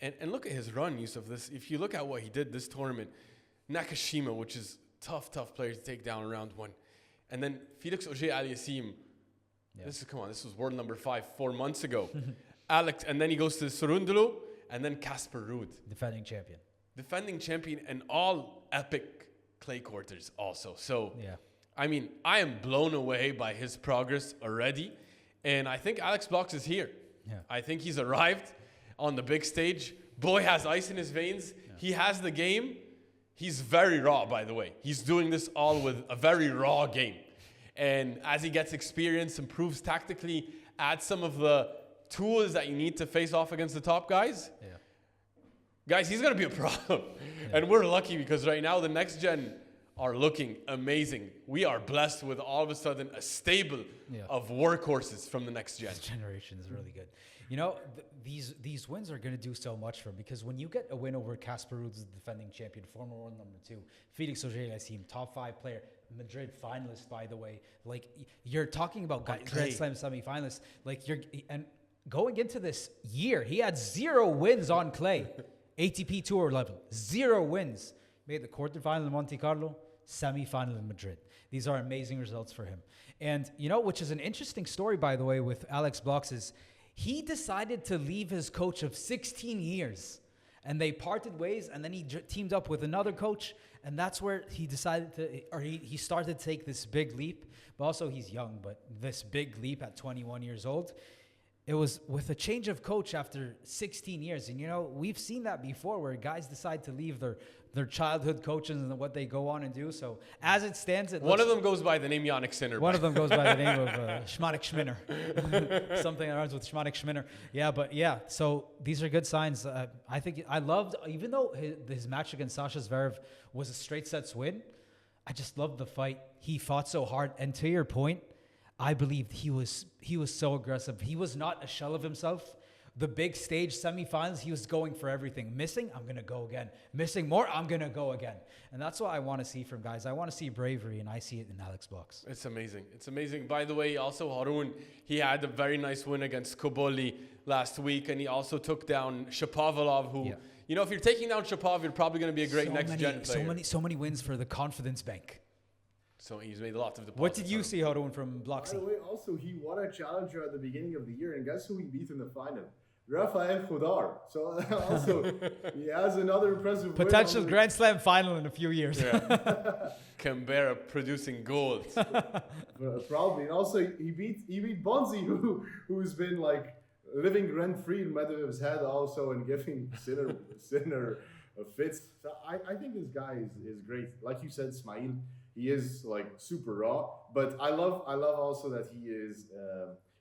And look at his run, Yousef. If you look at what he did this tournament, Nakashima, which is tough player to take down in round 1. And then Felix Auger-Aliassime. Yeah. This was world number 5 4 months ago. Alex, and then he goes to Sorundolo, and then Casper Ruud. Defending champion and all epic clay quarters also. So, yeah. I am blown away by his progress already. And I think Alex Blockx is here. Yeah. I think he's arrived on the big stage. Boy has ice in his veins. Yeah. He has the game. He's very raw, by the way. He's doing this all with a very raw game. And as he gets experience, improves tactically, adds some of the tools that you need to face off against the top guys. Yeah. Guys, he's going to be a problem. Yeah. And we're lucky because right now the next gen are looking amazing. We are blessed with all of a sudden a stable of workhorses from the next gen. This generation is really good. These wins are going to do so much for him because when you get a win over Casper Ruud, the defending champion, former world number 2, Felix Auger-Aliassime, top 5 player, Madrid finalist, by the way. You're talking about Grand Slam semifinalists. And going into this year, he had 0 wins on clay, ATP Tour level, 0 wins. Made the quarterfinal in Monte Carlo, semifinal in Madrid. These are amazing results for him. And which is an interesting story, by the way, with Alex Blockx is he decided to leave his coach of 16 years and they parted ways, and then he teamed up with another coach, and that's where he decided he started to take this big leap. But also he's young, but this big leap at 21 years old, it was with a change of coach after 16 years. And we've seen that before where guys decide to leave their childhood coaches and what they go on and do. So as it stands, one of them goes by the name Jannik Sinner. One of them goes by the name of Schmanik Schminner. Something that rhymes with Schmanik Schminner. Yeah, but yeah, so these are good signs. I think I loved, even though his match against Sascha Zverev was a straight sets win, I just loved the fight. He fought so hard. And to your point, I believed he was so aggressive. He was not a shell of himself. The big stage semifinals, he was going for everything. Missing, I'm going to go again. Missing more, I'm going to go again. And that's what I want to see from guys. I want to see bravery, and I see it in Alex Blockx. It's amazing. It's amazing. By the way, also Haroon, he had a very nice win against Koboli last week, and he also took down Shapovalov, who, if you're taking down Shapov, you're probably going to be a great next-gen player. So many wins for the confidence bank. So he's made a lot of deposits. What did you see, Haroon, from Blockx? By the way, also, he won a challenger at the beginning of the year, and guess who he beat in the final? Rafael Jodar. So also, he has another impressive potential Grand Slam final in a few years. Yeah. Canberra producing gold. Probably. And also, he beat Bonzi, who's been living rent-free in Medvedev's head also, and giving Sinner fits. So I think this guy is great. Like you said, Ismaeel, he is super raw. But I love also that he is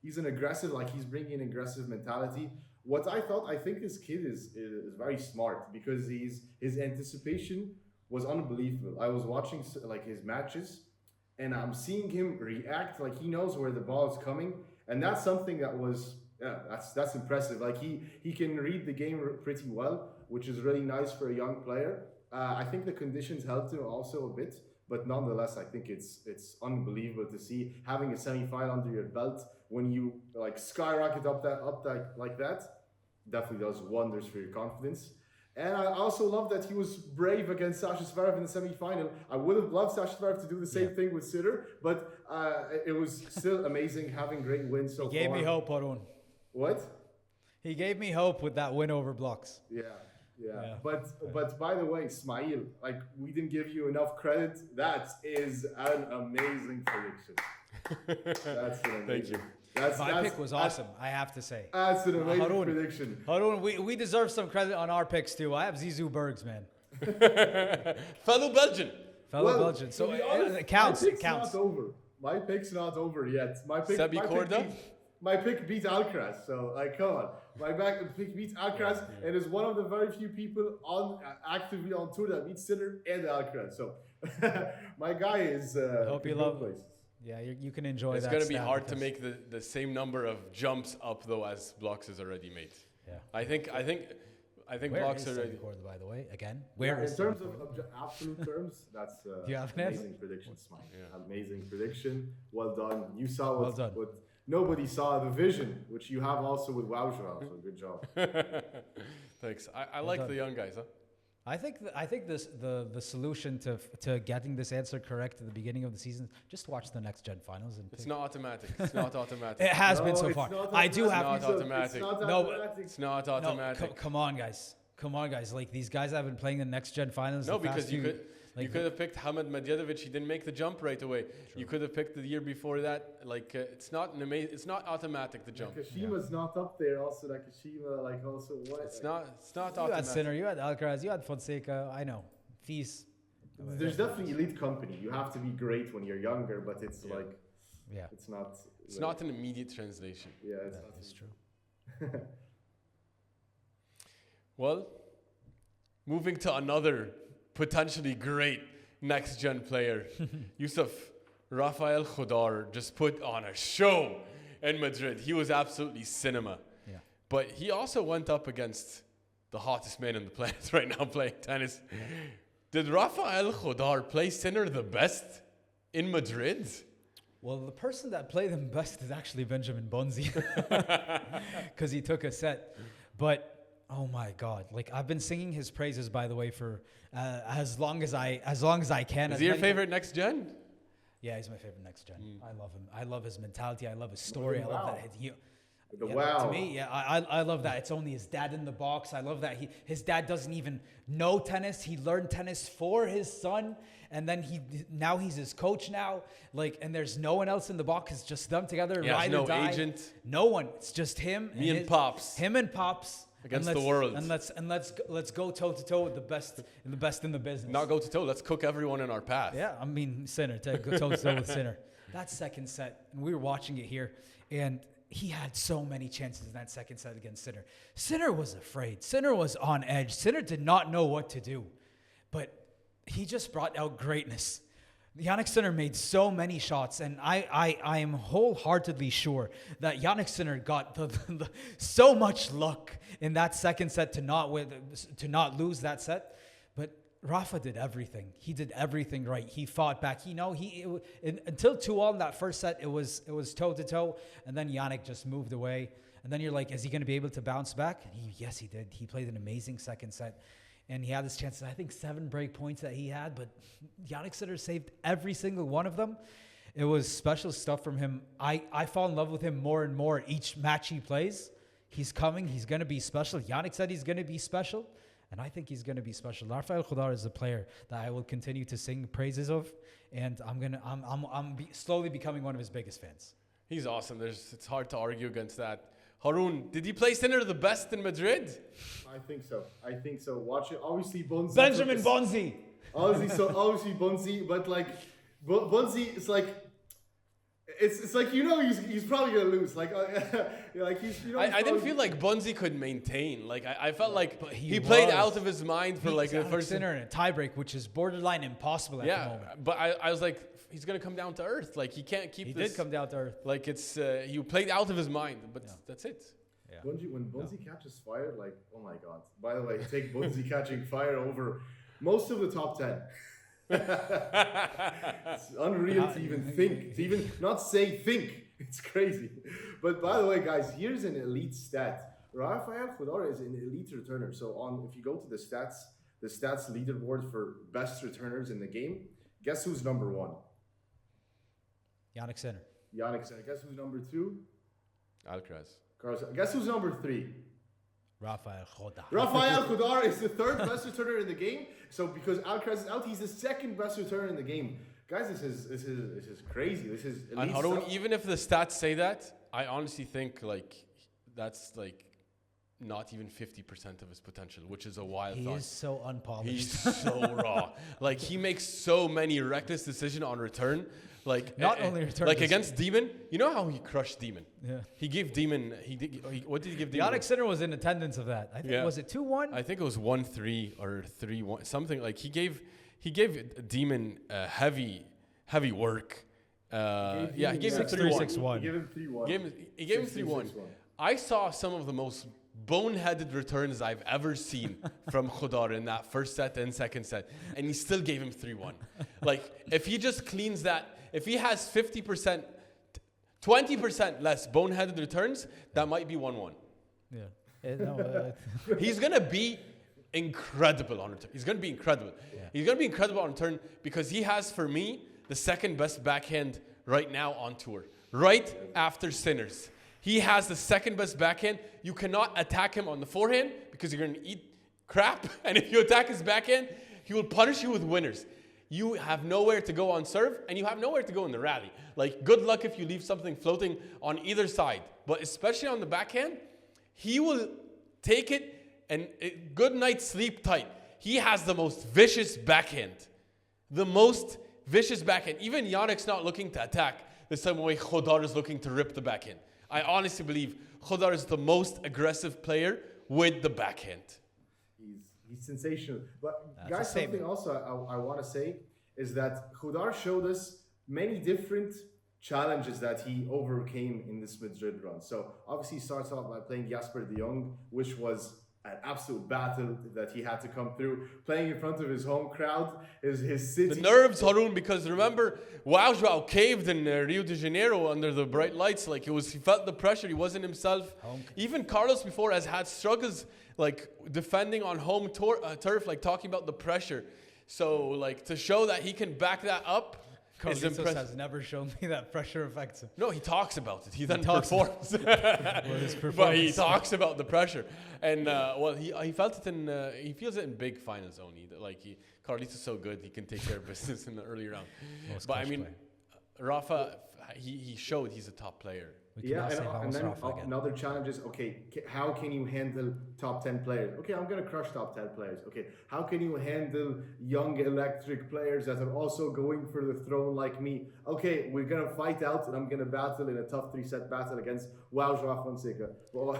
he's an aggressive, he's bringing an aggressive mentality. what I think this kid is very smart because his anticipation was unbelievable. I was watching like his matches, and I'm seeing him react like he knows where the ball is coming, and that's something that was that's impressive. Like he can read the game pretty well, which is really nice for a young player. I think the conditions helped him also a bit, but nonetheless, I think it's unbelievable to see having a semifinal under your belt when you like skyrocket up that like that. Definitely does wonders for your confidence. And I also love that he was brave against Sascha Zverev in the semifinal. I would have loved Sascha Zverev to do the same thing with Sinner, but it was still amazing having great wins so far. He gave me hope, Haroon. What? He gave me hope with that win over Blockx. Yeah. But by the way, Ismaeel, like we didn't give you enough credit. That is an amazing prediction. That's an amazing. Thank you. My pick was awesome, I have to say. That's an amazing Haroon, prediction. Haroon, we deserve some credit on our picks too. I have Zizou Bergs, man. Fellow Belgian. Belgian. So it counts. It counts. Not over. My pick's not over yet. My pick beat Alcaraz. So like, come on. My pick beats Alcaraz, and is one of the very few people actively on tour that beats Sinner and Alcaraz. So my guy is. I hope you love places. Yeah, you can enjoy that. It's going to be hard to make the same number of jumps up though as Blockx has already made. Yeah. I think Blockx already. By the way, again, in terms of absolute terms, that's amazing prediction, Smile. Yeah. Amazing prediction. Well done. You saw what nobody saw, the vision, which you have also with Wowzra. So good job. Thanks. I like the young guys, huh? I think the solution to getting this answer correct at the beginning of the season, just watch the next gen finals. And it's not automatic. It's not automatic. It has been so far. I do have. It's not automatic. It's not automatic. Come on, guys. Like these guys have been playing the next gen finals. No, because you could have picked Hamad Medjedovic. He didn't make the jump right away. True. You could have picked the year before that. Like it's not automatic, the jump. Nakashima's not up there. Also, Nakashima, like also what? It's not automatic. You had Sinner, you had Alcaraz, you had Fonseca. I know. Fees. There's definitely elite company. You have to be great when you're younger, but it's it's not. It's not an immediate translation. Yeah, it's true. Well, moving to another potentially great next-gen player. Yousef, Rafael Jodar just put on a show in Madrid. He was absolutely cinema. Yeah. But he also went up against the hottest man on the planet right now playing tennis. Did Rafael Jodar play Sinner the best in Madrid? Well, the person that played him best is actually Benjamin Bonzi because he took a set. But oh my God! Like I've been singing his praises, by the way, for as long as I can. Is he your favorite next gen? Yeah, he's my favorite next gen. I love him. I love his mentality. I love his story. I love that. To me, I love that. It's only his dad in the box. I love that his dad doesn't even know tennis. He learned tennis for his son, and then he's his coach now. Like, and there's no one else in the box. It's just them together. Yeah, no agent. No one. It's just him. And Pops. Him and Pops. Against the world. And let's go toe to toe with the best in the business. Not go to toe. Let's cook everyone in our path. Yeah, I mean Sinner. Go toe to toe with Sinner. That second set, we were watching it here, and he had so many chances in that second set against Sinner. Sinner was afraid. Sinner was on edge. Sinner did not know what to do, but he just brought out greatness. Jannik Sinner made so many shots, and I am wholeheartedly sure that Jannik Sinner got so much luck in that second set to not lose that set. But Rafa did everything. He did everything right. He fought back. Until 2-all in that first set, it was toe to toe, and then Jannik just moved away. And then you're like, is he going to be able to bounce back? And yes, he did. He played an amazing second set. And he had his chances, I think 7 break points that he had, but Jannik Sinner saved every single one of them. It was special stuff from him. I fall in love with him more and more each match he plays. He's coming. He's going to be special. Jannik said he's going to be special, and I think he's going to be special. Rafael Jodar is a player that I will continue to sing praises of, and I'm slowly becoming one of his biggest fans. He's awesome. It's hard to argue against that. Haroon, did he play Sinner the best in Madrid? I think so. Watch it. Obviously, Bonzi. Benjamin Bonzi. Obviously Bonzi, but like Bonzi is like it's like he's probably gonna lose. Like I didn't feel like Bonzi could maintain. Like I felt like But he played out of his mind for like the first. Sinner in a tiebreak, which is borderline impossible at the moment. But I was like, he's gonna come down to earth. Like he can't keep. He this, did come down to earth. Like it's he played out of his mind. But that's it. Yeah. When Bonzi catches fire, like, oh my god. By the way, take Bonzi catching fire over most of the top 10. It's unreal to even think. To even not say think. It's crazy. But by the way, guys, here's an elite stat. Rafael Federer is an elite returner. So if you go to the stats leaderboard for best returners in the game, guess who's number 1? Jannik Sinner. Jannik Sinner. Guess who's number 2? Alcaraz. Guess who's number 3? Rafael Jodar. Rafael Jodar is the 3rd best returner in the game. So because Alcaraz is out, he's the 2nd best returner in the game. Guys, this is crazy. This is elite And Haroon, stuff. even if the stats say that, I honestly think like that's like not even 50% of his potential, which is a wild He thought. is so unpolished. He's so raw. Like he makes so many reckless decisions on return. Like Not only return, like this- against Demon. You know how he crushed Demon? Yeah. He gave Demon. What did he give Demon? Jannik Sinner was in attendance of that. I think was it 2-1? I think it was 1-3 or 3-1, something like he gave Demon heavy work. He gave him 6-3, 3-1. 6-1. He gave him 3-1. He gave him 3-1. I saw some of the most boneheaded returns I've ever seen from Jodar in that first set and second set, and he still gave him 3-1. Like if he just cleans that, if he has 50%, 20% less boneheaded returns, that might be 1-1. Yeah. He's gonna be incredible on return. He's gonna be incredible. Yeah. He's gonna be incredible on return because he has, for me, the 2nd best backhand right now on tour, right after Sinner's. He has the 2nd best backhand. You cannot attack him on the forehand because you're gonna eat crap. And if you attack his backhand, he will punish you with winners. You have nowhere to go on serve, and you have nowhere to go in the rally. Like, good luck if you leave something floating on either side. But especially on the backhand, he will take it and good night, sleep tight. He has the most vicious backhand. The most vicious backhand. Even Jannik's not looking to attack the same way Jodar is looking to rip the backhand. I honestly believe Jodar is the most aggressive player with the backhand. He's sensational. But That's guys, a statement. something also I want to say is that Jodar showed us many different challenges that he overcame in this Madrid run. So obviously he starts off by playing Jasper de Jong, which was an absolute battle that he had to come through, playing in front of his home crowd, his city. The nerves, Haroon, because remember, João caved in Rio de Janeiro under the bright lights. Like he felt the pressure. He wasn't himself. Even Carlos before has had struggles like defending on home turf, like talking about the pressure. So like to show that he can back that up is Carlitos impressive. has never shown me that pressure affects him. No, he talks about it. He then talks performs. his But he performance. talks about the pressure, and he felt it in he feels it in big finals only. Like Carlitos is so good, he can take care of business in the early round. But I mean, Rafa, he showed he's a top player. Yeah, and then another challenge is, okay, how can you handle top 10 players? Okay, I'm going to crush top 10 players. Okay, how can you handle young electric players that are also going for the throne like me? Okay, we're going to fight out and I'm going to battle in a tough 3-set battle against João Fonseca.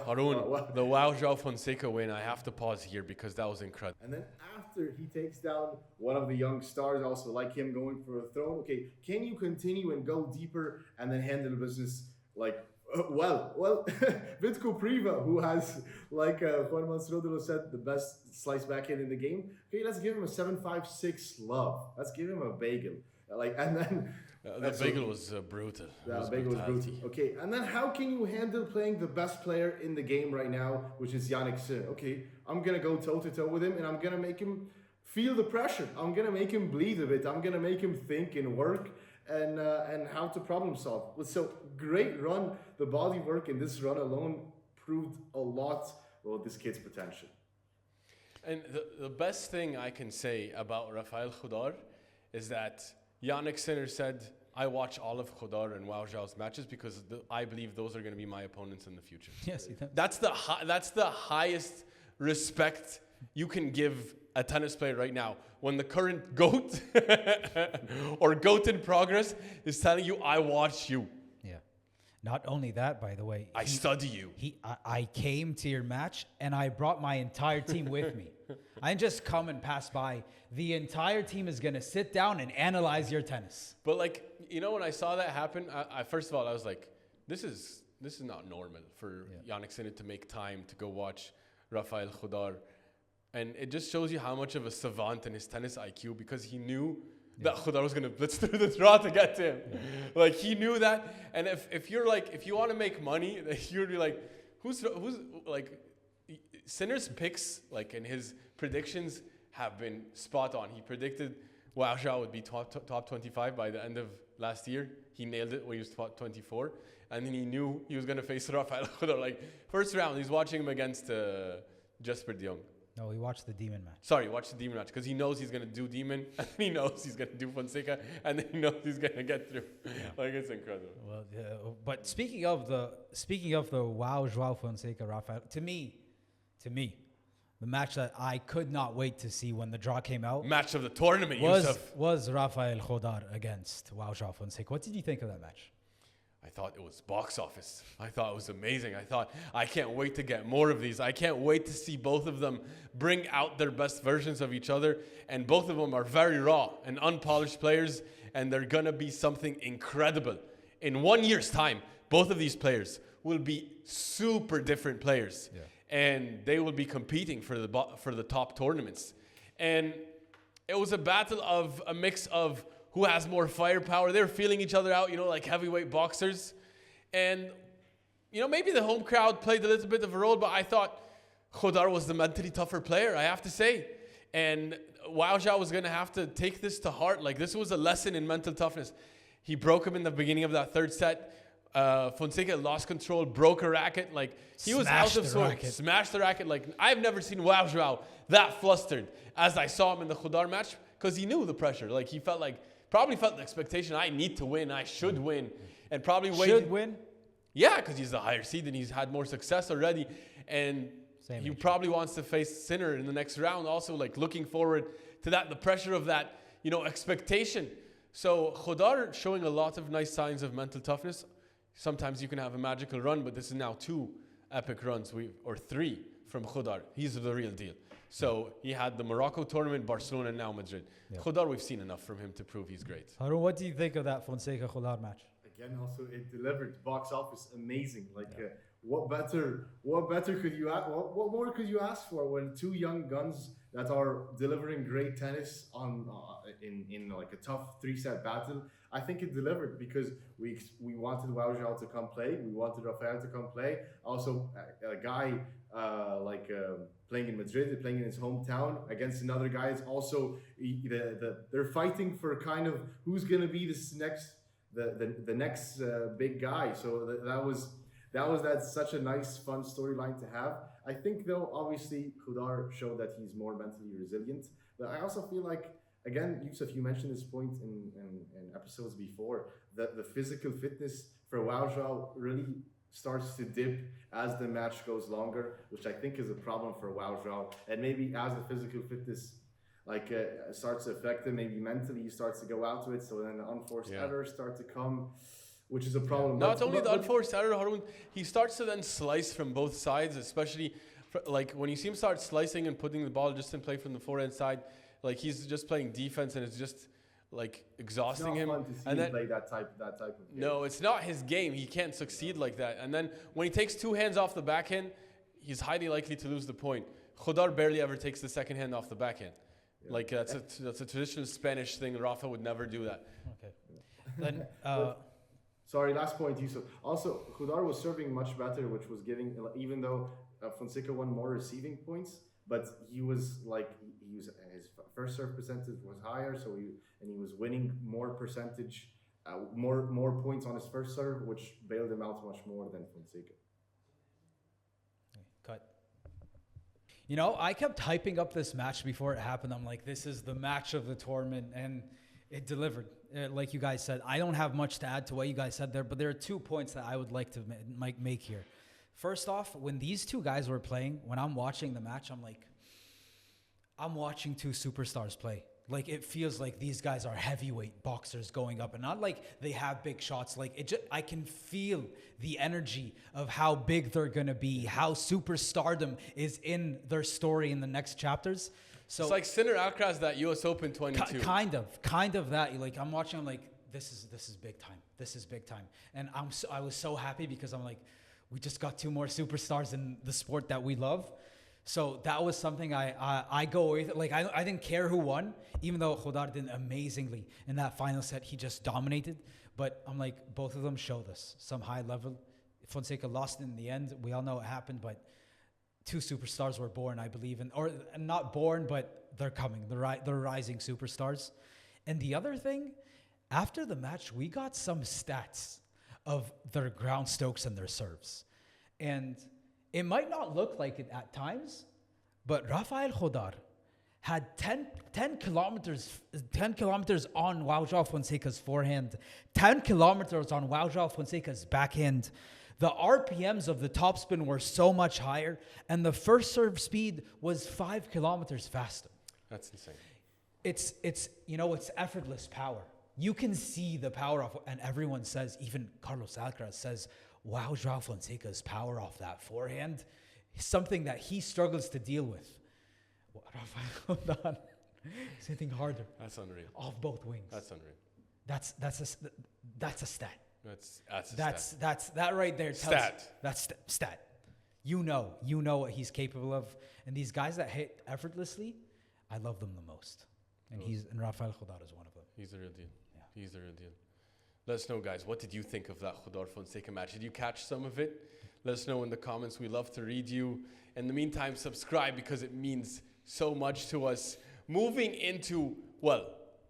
Haroon, the João Fonseca win, I have to pause here because that was incredible. And then after he takes down one of the young stars, also like him going for a throne, okay, can you continue and go deeper and then handle business like, Vitko Priva, who has, like Juan Mansrodolo said, the best slice backhand in the game. Okay, let's give him a 7.56 love. Let's give him a bagel. And then the bagel was brutal. The bagel was brutal. Okay, and then how can you handle playing the best player in the game right now, which is Jannik Sinner? Okay, I'm gonna go toe to toe with him, and I'm gonna make him feel the pressure. I'm gonna make him bleed a bit. I'm gonna make him think and work. And how to problem solve. So great run. The body work in this run alone proved a lot about this kid's potential. And the best thing I can say about Rafael Jodar is that Jannik Sinner said, I watch all of Jodar and João's matches because I believe those are going to be my opponents in the future. Yes, he does. That's the highest respect you can give a tennis player right now. When the current GOAT or GOAT in progress is telling you, I watch you. Not only that, by the way, I study you. I came to your match and I brought my entire team with me. I didn't just come and pass by. The entire team is gonna sit down and analyze your tennis. But like, you know, when I saw that happen, I first of all I was like, this is not normal for Jannik Sinner to make time to go watch Rafael Jodar, and it just shows you how much of a savant in his tennis IQ, because he knew that Jodar was gonna blitz through the draw to get to him. Like he knew that, and if you want to make money, you'd be like, who's like, Sinner's picks, like in his predictions, have been spot on. He predicted Wao Zhao would be top 25 by the end of last year. He nailed it when he was top 24. And then he knew he was going to face Rafael Jodar. Like, first round, he's watching him against Jesper de Jong. No, we watched the Demon match. Sorry, watch the Demon match, because he knows he's going to do Demon, and he knows he's going to do Fonseca, and then he knows he's going to get through. Like, it's incredible. Well, but speaking of the Wao Zhao Fonseca Rafael, to me, the match that I could not wait to see when the draw came out Match of the tournament, Yousef. was Rafael Jodar against Wao Zhao Fonseca. What did you think of that match? I thought it was box office. I thought it was amazing. I thought, I can't wait to get more of these. I can't wait to see both of them bring out their best versions of each other. And both of them are very raw and unpolished players, and they're going to be something incredible. In 1 year's time, both of these players will be super different players. Yeah. And they will be competing for the top tournaments. And it was a battle of a mix of who has more firepower. They're feeling each other out, you know, like heavyweight boxers. And, you know, maybe the home crowd played a little bit of a role, but I thought Jodar was the mentally tougher player, I have to say. And Wao Zhao was going to have to take this to heart. Like, this was a lesson in mental toughness. He broke him in the beginning of that third set. Fonseca lost control, broke a racket. Like, he was out of sorts, smashed the racket. Like, I've never seen Wao Zhao that flustered as I saw him in the Jodar match, because he knew the pressure. Like, he probably felt the expectation, I need to win, I should win. And probably waited. Should win? Yeah, because he's the higher seed and he's had more success already. And he probably wants to face Sinner in the next round also, like looking forward to that, the pressure of that, you know, expectation. So Jodar showing a lot of nice signs of mental toughness. Sometimes you can have a magical run, but this is now 2 epic runs, or 3 from Jodar. He's the real deal. So he had the Morocco tournament, Barcelona, and now Madrid. Yep. Jodar, we've seen enough from him to prove he's great. Haroon, what do you think of that Fonseca-Jodar match? Again, also it delivered. Box office, amazing. Like, what better could you what more could you ask for when 2 young guns that are delivering great tennis on in like a tough 3-set battle? I think it delivered, because we wanted Wao Zhao to come play, we wanted Rafael to come play. Also, a guy playing in Madrid, playing in his hometown against another guy. It's also they're fighting for kind of who's gonna be this next the next big guy. So that's such a nice, fun storyline to have. I think, though, obviously Jodar showed that he's more mentally resilient, but I also feel like, again, Yousef, you mentioned this point in episodes before, that the physical fitness for Wao Zhao really starts to dip as the match goes longer, which I think is a problem for Wao Zhao. And maybe as the physical fitness starts to affect him, maybe mentally he starts to go out to it, so then the unforced errors start to come, which is a problem. Not only the unforced error, Haroon, he starts to then slice from both sides, especially like when you see him start slicing and putting the ball just in play from the forehand side, like he's just playing defense and it's just like exhausting him. Fun to see him play that type of game. No, it's not his game. He can't succeed like that. And then when he takes 2 hands off the backhand, he's highly likely to lose the point. Jodar barely ever takes the second hand off the backhand. Yeah. Like that's a traditional Spanish thing. Rafa would never do that. Okay. Then sorry, last point, Yousef. Also, Jodar was serving much better, which was giving, even though Fonseca won more receiving points, but he was his first serve percentage was higher, so he was winning more percentage, more points on his first serve, which bailed him out much more than Fonseca. Cut. You know, I kept hyping up this match before it happened. I'm like, this is the match of the tournament, and it delivered. Like you guys said, I don't have much to add to what you guys said there, but there are 2 points that I would like to make here. First off, when these 2 guys were playing, when I'm watching the match, I'm like, I'm watching 2 superstars play. Like, it feels like these guys are heavyweight boxers going up, and not like they have big shots. Like, I can feel the energy of how big they're gonna be, how superstardom is in their story in the next chapters. So it's like Sinner Alcaraz, that US Open 22. Kind of that. Like, I'm watching, I'm like, this is big time. This is big time. And I was so happy because I'm like, we just got 2 more superstars in the sport that we love. So that was something I go away with. Like, I didn't care who won, even though Jodar did amazingly in that final set. He just dominated. But I'm like, both of them showed us some high level. Fonseca lost in the end. We all know what happened, but 2 superstars were born, I believe, or not born, but they're coming. They're rising superstars. And the other thing, after the match, we got some stats of their ground strokes and their serves. And it might not look like it at times, but Rafael Jodar had 10 kilometers on João Fonseca's forehand, 10 kilometers on João Fonseca's backhand. The RPMs of the topspin were so much higher, and the first serve speed was 5 kilometers faster. That's insane. It's effortless power. You can see the power of, and everyone says, even Carlos Alcaraz says, wow, João Fonseca's power off that forehand is something that he struggles to deal with. Rafael is hitting harder. That's unreal. Off both wings. That's unreal. That's a stat. That's That right there tells stat. That's stat. You know what he's capable of, and these guys that hit effortlessly, I love them the most. And Rafael Jodar is one of them. He's the real deal. Yeah. He's the real deal. Let us know, guys, what did you think of that Jodar Fonseca match? Did you catch some of it? Let us know in the comments. We love to read you. In the meantime, subscribe because it means so much to us. Moving into,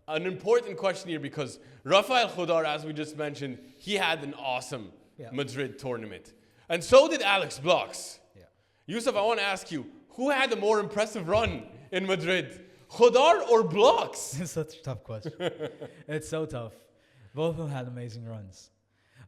an important question here, because Rafael Jodar, as we just mentioned, he had an awesome Madrid tournament. And so did Alex Blockx. Yeah. Yousef, I want to ask you, who had a more impressive run in Madrid? Jodar or Blockx? It's such a tough question. It's so tough. Both of them had amazing runs.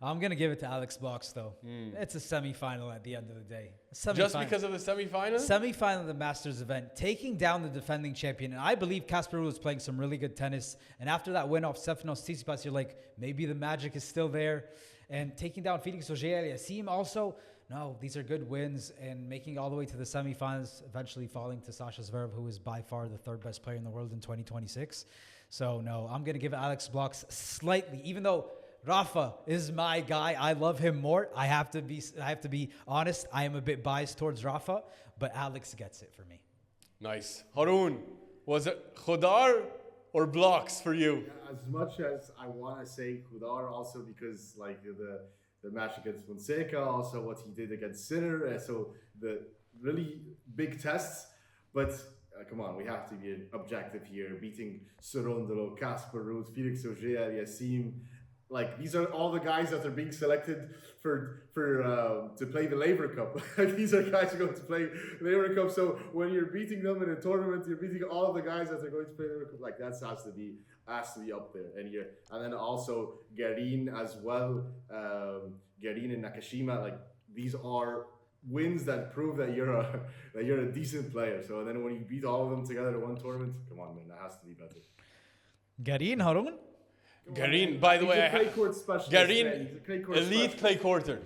I'm going to give it to Alex Blockx, though. It's a semifinal at the end of the day. Just because of the semifinal? Semifinal of the Masters event, taking down the defending champion. And I believe Casper Ruud was playing some really good tennis. And after that win off Stefanos Tsitsipas, you're like, maybe the magic is still there. And taking down Felix Auger-Aliassime also, no, these are good wins. And making it all the way to the semifinals, eventually falling to Sascha Zverev, who is by far the 3rd best player in the world in 2026. So, no, I'm going to give Alex Blockx slightly, even though Rafa is my guy. I love him more. I have to be honest. I am a bit biased towards Rafa, but Alex gets it for me. Nice. Haroon, was it Jodar or Blockx for you? As much as I want to say Jodar, also because like the match against Fonseca, also what he did against Sinner, so the really big tests, but come on, we have to be objective here. Beating Cerundolo, Casper Ruud, Felix Auger-Aliassime, like these are all the guys that are being selected for to play the Laver Cup. These are guys who are going to play Laver Cup. So when you're beating them in a tournament, you're beating all of the guys that are going to play Laver Cup. Like that has to be up there. And then also Garin as well. Garin and Nakashima. Like these are wins that prove that you're a decent player. So then when you beat all of them together in one tournament, come on, man, that has to be better. Garin, Haroon? Garin, by the way, Garin, elite clay quarter.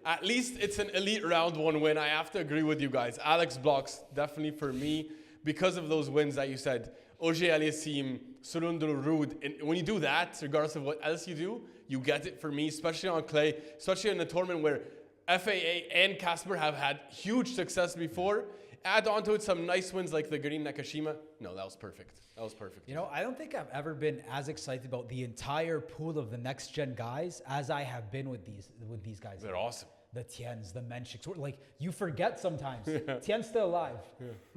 At least it's an elite round 1 win. I have to agree with you guys. Alex Blockx, definitely for me, because of those wins that you said. Auger-Aliassime, Cerundolo, Ruud. And when you do that, regardless of what else you do, you get it for me, especially on clay, especially in a tournament where FAA and Casper have had huge success before. Add on to it some nice wins like the Garin Nakashima. No, that was perfect. You know, I don't think I've ever been as excited about the entire pool of the next gen guys as I have been with these guys. They're awesome. The Tiens, the Menschiks. Like, you forget sometimes. Tien's still alive.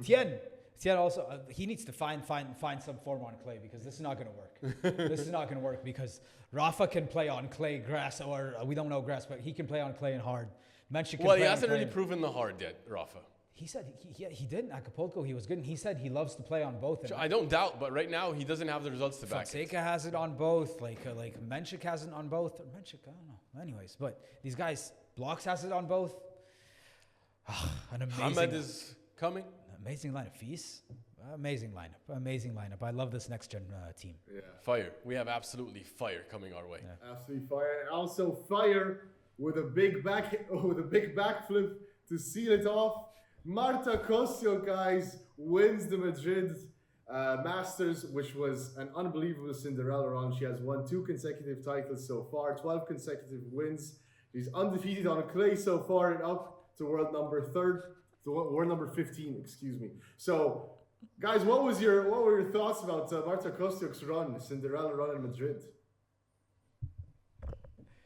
Tien also, he needs to find some form on clay because this is not going to work. This is not going to work because Rafa can play on clay, grass, or we don't know grass, but he can play on clay and hard. Menchik can well, he play hasn't on really proven the hard yet, Rafa. He said he did in Acapulco. He was good, and he said he loves to play on both. I don't doubt, but right now he doesn't have the results to back it. Fonseca has it on both. Like Menchik has it on both. Menchik, I don't know. Anyways, but these guys, Blockx has it on both. An amazing. Ahmed is coming. Amazing line of fees. Amazing lineup. I love this next gen team. Yeah. Fire. We have absolutely fire coming our way. Yeah. Absolutely fire. And also fire with a big backflip to seal it off. Marta Kostyuk, guys, wins the Madrid Masters, which was an unbelievable Cinderella run. She has won 2 consecutive titles so far, 12 consecutive wins. She's undefeated on clay so far and up to world number 15, excuse me. So, guys, what were your thoughts about Marta Kostyuk's run, Cinderella run in Madrid?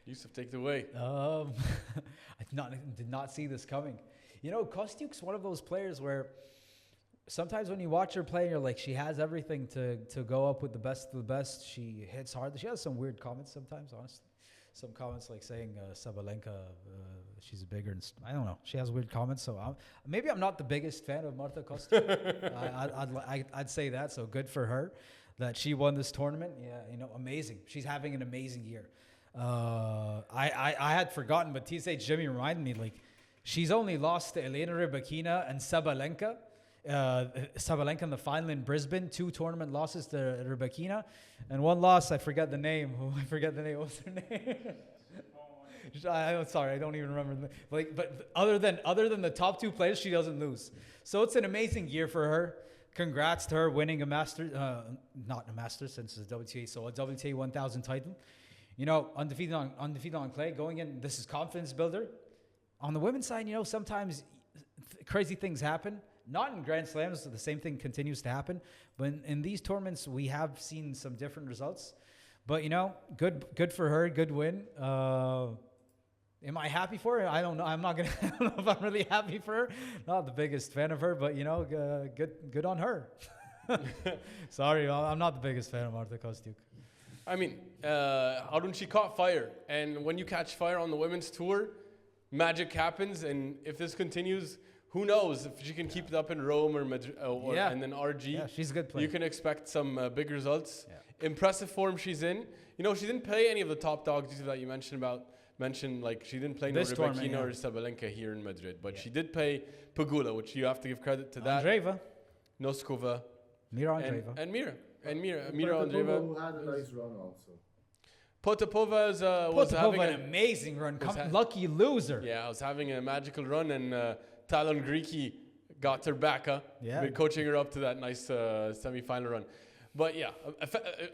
Yousef, take it away. I did not see this coming. You know, Kostyuk's one of those players where sometimes when you watch her play, you're like, she has everything to go up with the best of the best. She hits hard. She has some weird comments sometimes, honestly. Some comments like saying Sabalenka, she's bigger. I don't know. She has weird comments. So maybe I'm not the biggest fan of Marta Kostyuk. I'd say that. So good for her that she won this tournament. Yeah, you know, amazing. She's having an amazing year. I had forgotten, but TSH Jimmy reminded me, like, she's only lost to Elena Rybakina and Sabalenka. Sabalenka in the final in Brisbane, 2 tournament losses to Rybakina, and 1 loss. I forget the name. What's her name? I'm sorry, I don't even remember. But other than the top 2 players, she doesn't lose. So it's an amazing year for her. Congrats to her winning a Masters, not a Masters since it's a WTA, so a WTA 1000 title. You know, undefeated on clay, going in. This is confidence builder. On the women's side, you know, sometimes crazy things happen. Not in Grand Slams, the same thing continues to happen. But in these tournaments, we have seen some different results. But, you know, good for her, good win. Am I happy for her? I don't know. I don't know if I'm really happy for her. Not the biggest fan of her, but, you know, good on her. Sorry, I'm not the biggest fan of Marta Kostyuk. I mean, Haroon, she caught fire. And when you catch fire on the women's tour, magic happens. And if this continues, who knows if she can keep it up in Rome or Madrid and then RG. Yeah, she's a good player. You can expect some big results. Yeah. Impressive form she's in. You know, she didn't play any of the top dogs that you mentioned, like she didn't play no Rybakina or Sabalenka here in Madrid. But she did play Pegula, which you have to give credit to that. Andreeva. Noskova. Mira Andreeva. And Mira Potapova, Andreeva. who had a nice run also. Potapova was having an amazing run. Lucky loser. Yeah, I was having a magical run, and Talon Greeki got her back. Been coaching her up to that nice semi-final run. But yeah, a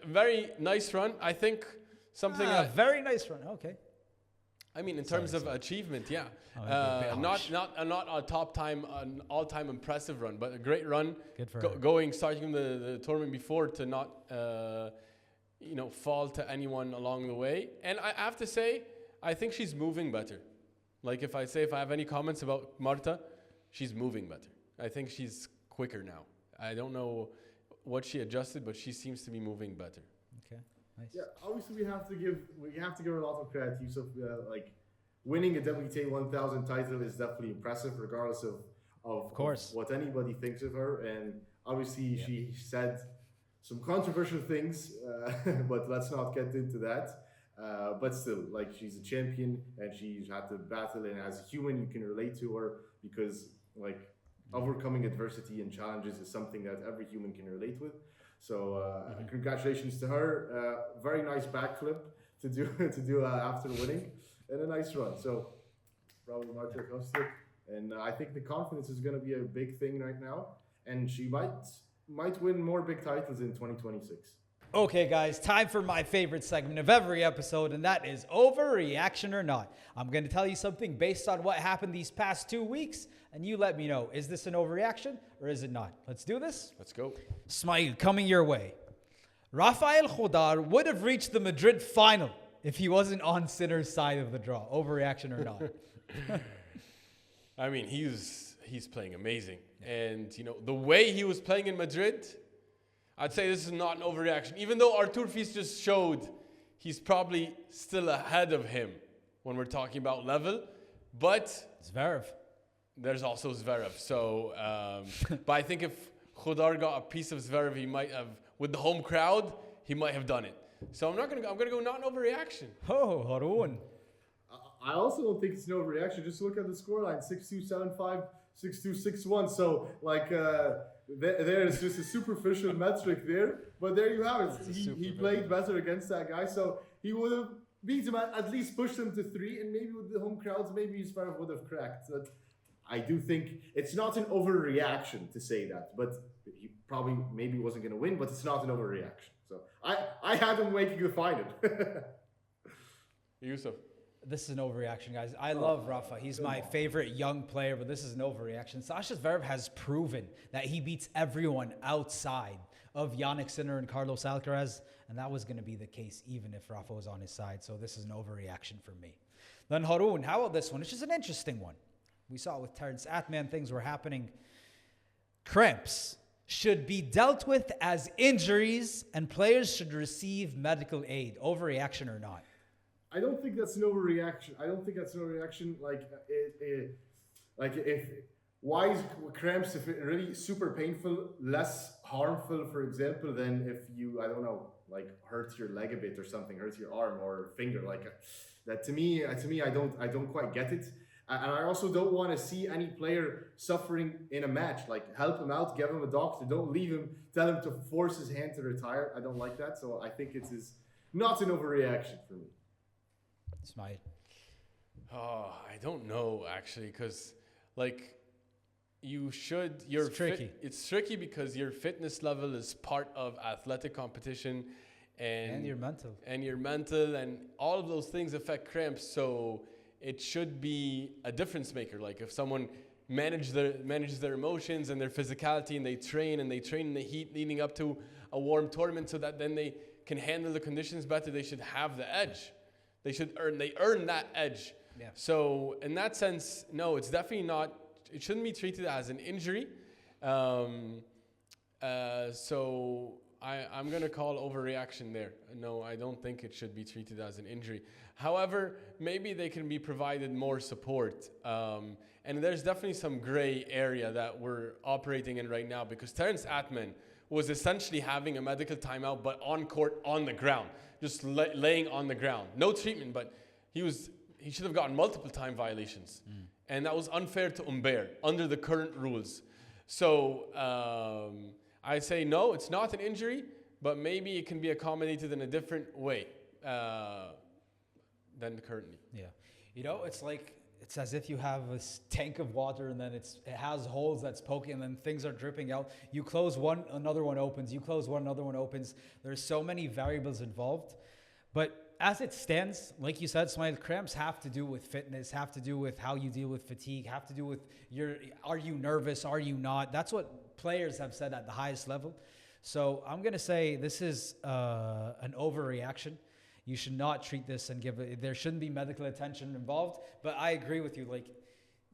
very nice run. I think something. Very nice run. Okay. I mean, in terms of achievement, yeah. Not a top time, an all-time impressive run, but a great run. Good for her. Starting the tournament before to not, fall to anyone along the way. And I have to say, I think she's moving better. Like if I have any comments about Marta, she's moving better. I think she's quicker now. I don't know what she adjusted, but she seems to be moving better. Okay. Nice. Yeah, obviously we have to give her a lot of credit. Yousef, like winning a WTA 1000 title is definitely impressive, regardless of course what anybody thinks of her. And obviously she said some controversial things, but let's not get into that. But still, like she's a champion and she's had to battle, and as a human you can relate to her because like overcoming adversity and challenges is something that every human can relate with. So congratulations to her. Very nice backflip to do after winning, and a nice run. So bravo Marta Kostyuk, and I think the confidence is going to be a big thing right now, and she might win more big titles in 2026. Okay, guys, time for my favorite segment of every episode, and that is Overreaction or Not. I'm going to tell you something based on what happened these past 2 weeks, and you let me know, is this an overreaction or is it not? Let's do this. Let's go. Ismaeel, coming your way. Rafael Jodar would have reached the Madrid final if he wasn't on Sinner's side of the draw. Overreaction or not? I mean, he's playing amazing. And, the way he was playing in Madrid, I'd say this is not an overreaction. Even though Artur Fils just showed he's probably still ahead of him when we're talking about level. But Zverev. There's also Zverev. So, but I think if Jodar got a piece of Zverev, he might have, with the home crowd, he might have done it. So I'm gonna go not an overreaction. Oh, Haroon. I also don't think it's an overreaction. Just look at the scoreline: 6-2, 7-5, 6'2", 6'1". So like there's just a superficial metric there. But there you have it. He played better against that guy, so he would have beat him, at least pushed him to 3, and maybe with the home crowds, maybe Zverev would have cracked. But I do think it's not an overreaction to say that, but he probably maybe wasn't going to win, but it's not an overreaction. So I had him making the final. Yousef. This is an overreaction, guys. I love Rafa. He's my favorite young player, but this is an overreaction. Sascha Zverev has proven that he beats everyone outside of Jannik Sinner and Carlos Alcaraz, and that was going to be the case even if Rafa was on his side. So this is an overreaction for me. Then Haroon, how about this one? It's just an interesting one. We saw with Terence Atman, things were happening. Cramps should be dealt with as injuries, and players should receive medical aid. Overreaction or not? I don't think that's an overreaction. Like if why is cramps, if it really super painful, less harmful, for example, than if you, I don't know, like hurt your leg a bit or something, hurt your arm or finger, like that. To me, I don't quite get it. And I also don't want to see any player suffering in a match. Like, help him out, give him a doctor, don't leave him, tell him to force his hand to retire. I don't like that. So I think it is not an overreaction for me. Ismaeel. Oh, I don't know actually, because like It's tricky. It's tricky because your fitness level is part of athletic competition, and your mental and all of those things affect cramps. So it should be a difference maker. Like if someone manages their emotions and their physicality, and they train in the heat leading up to a warm tournament, so that then they can handle the conditions better. They should have the edge. They earn that edge. Yeah. So in that sense, no, it's definitely not. It shouldn't be treated as an injury. So I'm gonna call overreaction there. No, I don't think it should be treated as an injury. However, maybe they can be provided more support. And there's definitely some gray area that we're operating in right now, because Terence Atman was essentially having a medical timeout, but on court, on the ground, just laying on the ground. No treatment, but he should have gotten multiple time violations. And that was unfair to Humbert under the current rules. So I say no, it's not an injury, but maybe it can be accommodated in a different way than currently. Yeah. You know, it's as if you have a tank of water, and then it has holes that's poking, and then things are dripping out. You close one, another one opens. You close one, another one opens. There's so many variables involved. But as it stands, like you said, Ismaeel, cramps have to do with fitness, have to do with how you deal with fatigue, have to do with are you nervous, are you not? That's what players have said at the highest level. So I'm going to say this is an overreaction. You should not treat this and there shouldn't be medical attention involved. But I agree with you. Like,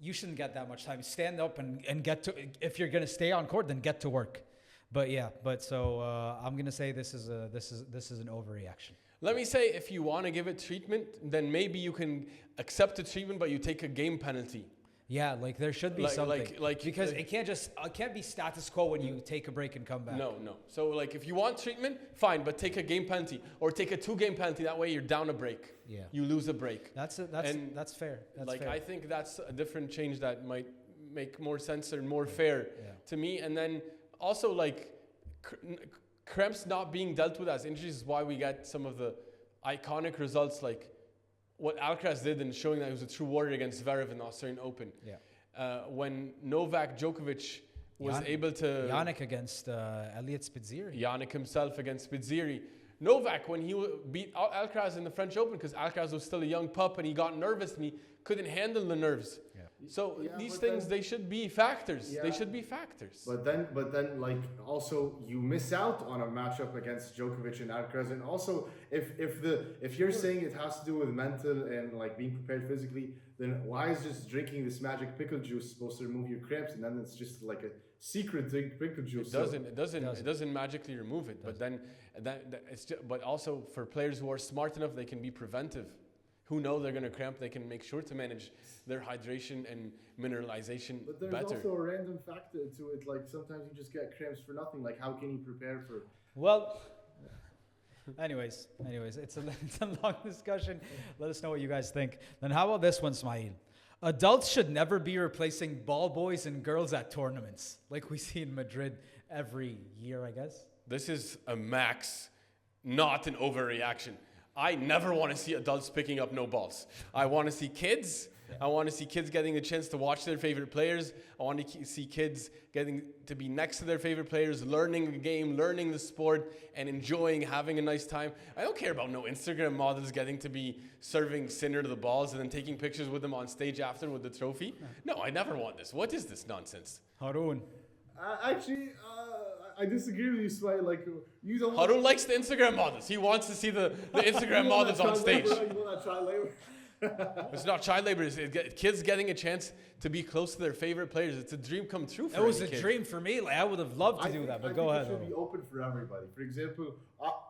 you shouldn't get that much time. Stand up and get to, if you're going to stay on court, then get to work. But yeah, I'm going to say this is an overreaction. Let me say, if you want to give it treatment, then maybe you can accept the treatment, but you take a game penalty. Yeah, like there should be something. Because it can't be status quo when you take a break and come back. No. So like if you want treatment, fine, but take a game penalty or take a 2-game penalty. That way you're down a break. Yeah. You lose a break. That's fair. That's fair. I think that's a different change that might make more sense or more fair to me. And then also like cramps not being dealt with as injuries is why we get some of the iconic results, like what Alcaraz did in showing that he was a true warrior against Zverev in the Australian Open. Yeah. When Novak Djokovic was able to... Jannik against Elliot Spitziri. Jannik himself against Spitziri. Novak, when he beat Alcaraz in the French Open, because Alcaraz was still a young pup and he got nervous and he couldn't handle the nerves. Yeah. So these things, they should be factors. Yeah. They should be factors. But then, like, also you miss out on a matchup against Djokovic and Alcaraz. And also, if you're saying it has to do with mental and like being prepared physically, then why is just drinking this magic pickle juice supposed to remove your cramps? And then it's just like a secret drink pickle juice. It doesn't magically remove it. But then it's just, but also for players who are smart enough, they can be preventive. Who know they're going to cramp, they can make sure to manage their hydration and mineralization better. But there's also a random factor to it. Like sometimes you just get cramps for nothing. Like how can you prepare for? Well, anyways, it's a long discussion. Let us know what you guys think. Then how about this one, Ismaeel? Adults should never be replacing ball boys and girls at tournaments, like we see in Madrid every year, I guess. This is a max, not an overreaction. I never want to see adults picking up no balls. I want to see kids. I want to see kids getting a chance to watch their favorite players. I want to see kids getting to be next to their favorite players, learning the game, learning the sport, and enjoying having a nice time. I don't care about no Instagram models getting to be serving Sinner to the balls and then taking pictures with them on stage after with the trophy. No, I never want this. What is this nonsense? Haroon. Actually, I disagree with you, Ismaeel. Like, you don't. Haroon likes the Instagram models. He wants to see the Instagram models on stage. You want that child labor? It's not child labor. It's kids getting a chance to be close to their favorite players. It's a dream come true for It was any a kid. dream for me. Like, I would have loved to do that, but go ahead. It should be open for everybody. For example,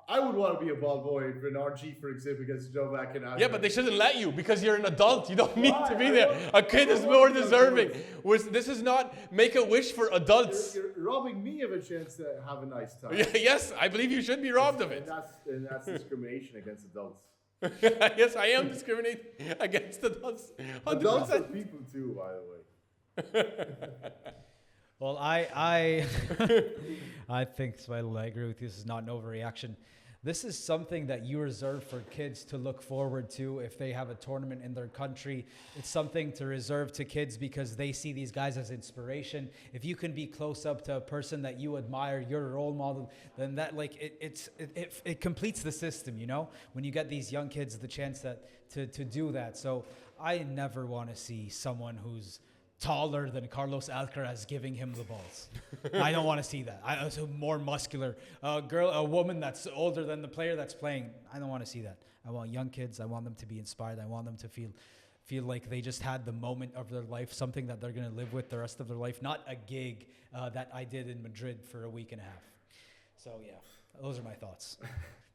I would want to be a ball boy for an RG, for example, against Novak and Alcaraz. Yeah, but they shouldn't let you because you're an adult. You don't need to be I there. know. A kid is more deserving. This is not make a wish for adults. You're robbing me of a chance to have a nice time. Yes, I believe you should be robbed of it. And that's discrimination against adults. Yes, I am discriminating against adults. 100%. Adults are people too, by the way. Well, I think, Ismaeel, I agree with you. This is not an overreaction. This is something that you reserve for kids to look forward to if they have a tournament in their country. It's something to reserve to kids because they see these guys as inspiration. If you can be close up to a person that you admire, you're a role model, then that it completes the system, you know? When you get these young kids the chance to do that. So I never want to see someone who's taller than Carlos Alcaraz giving him the balls. I don't want to see that. So more muscular. A woman that's older than the player that's playing. I don't want to see that. I want young kids. I want them to be inspired. I want them to feel like they just had the moment of their life, something that they're going to live with the rest of their life, not a gig that I did in Madrid for a week and a half. So yeah, those are my thoughts.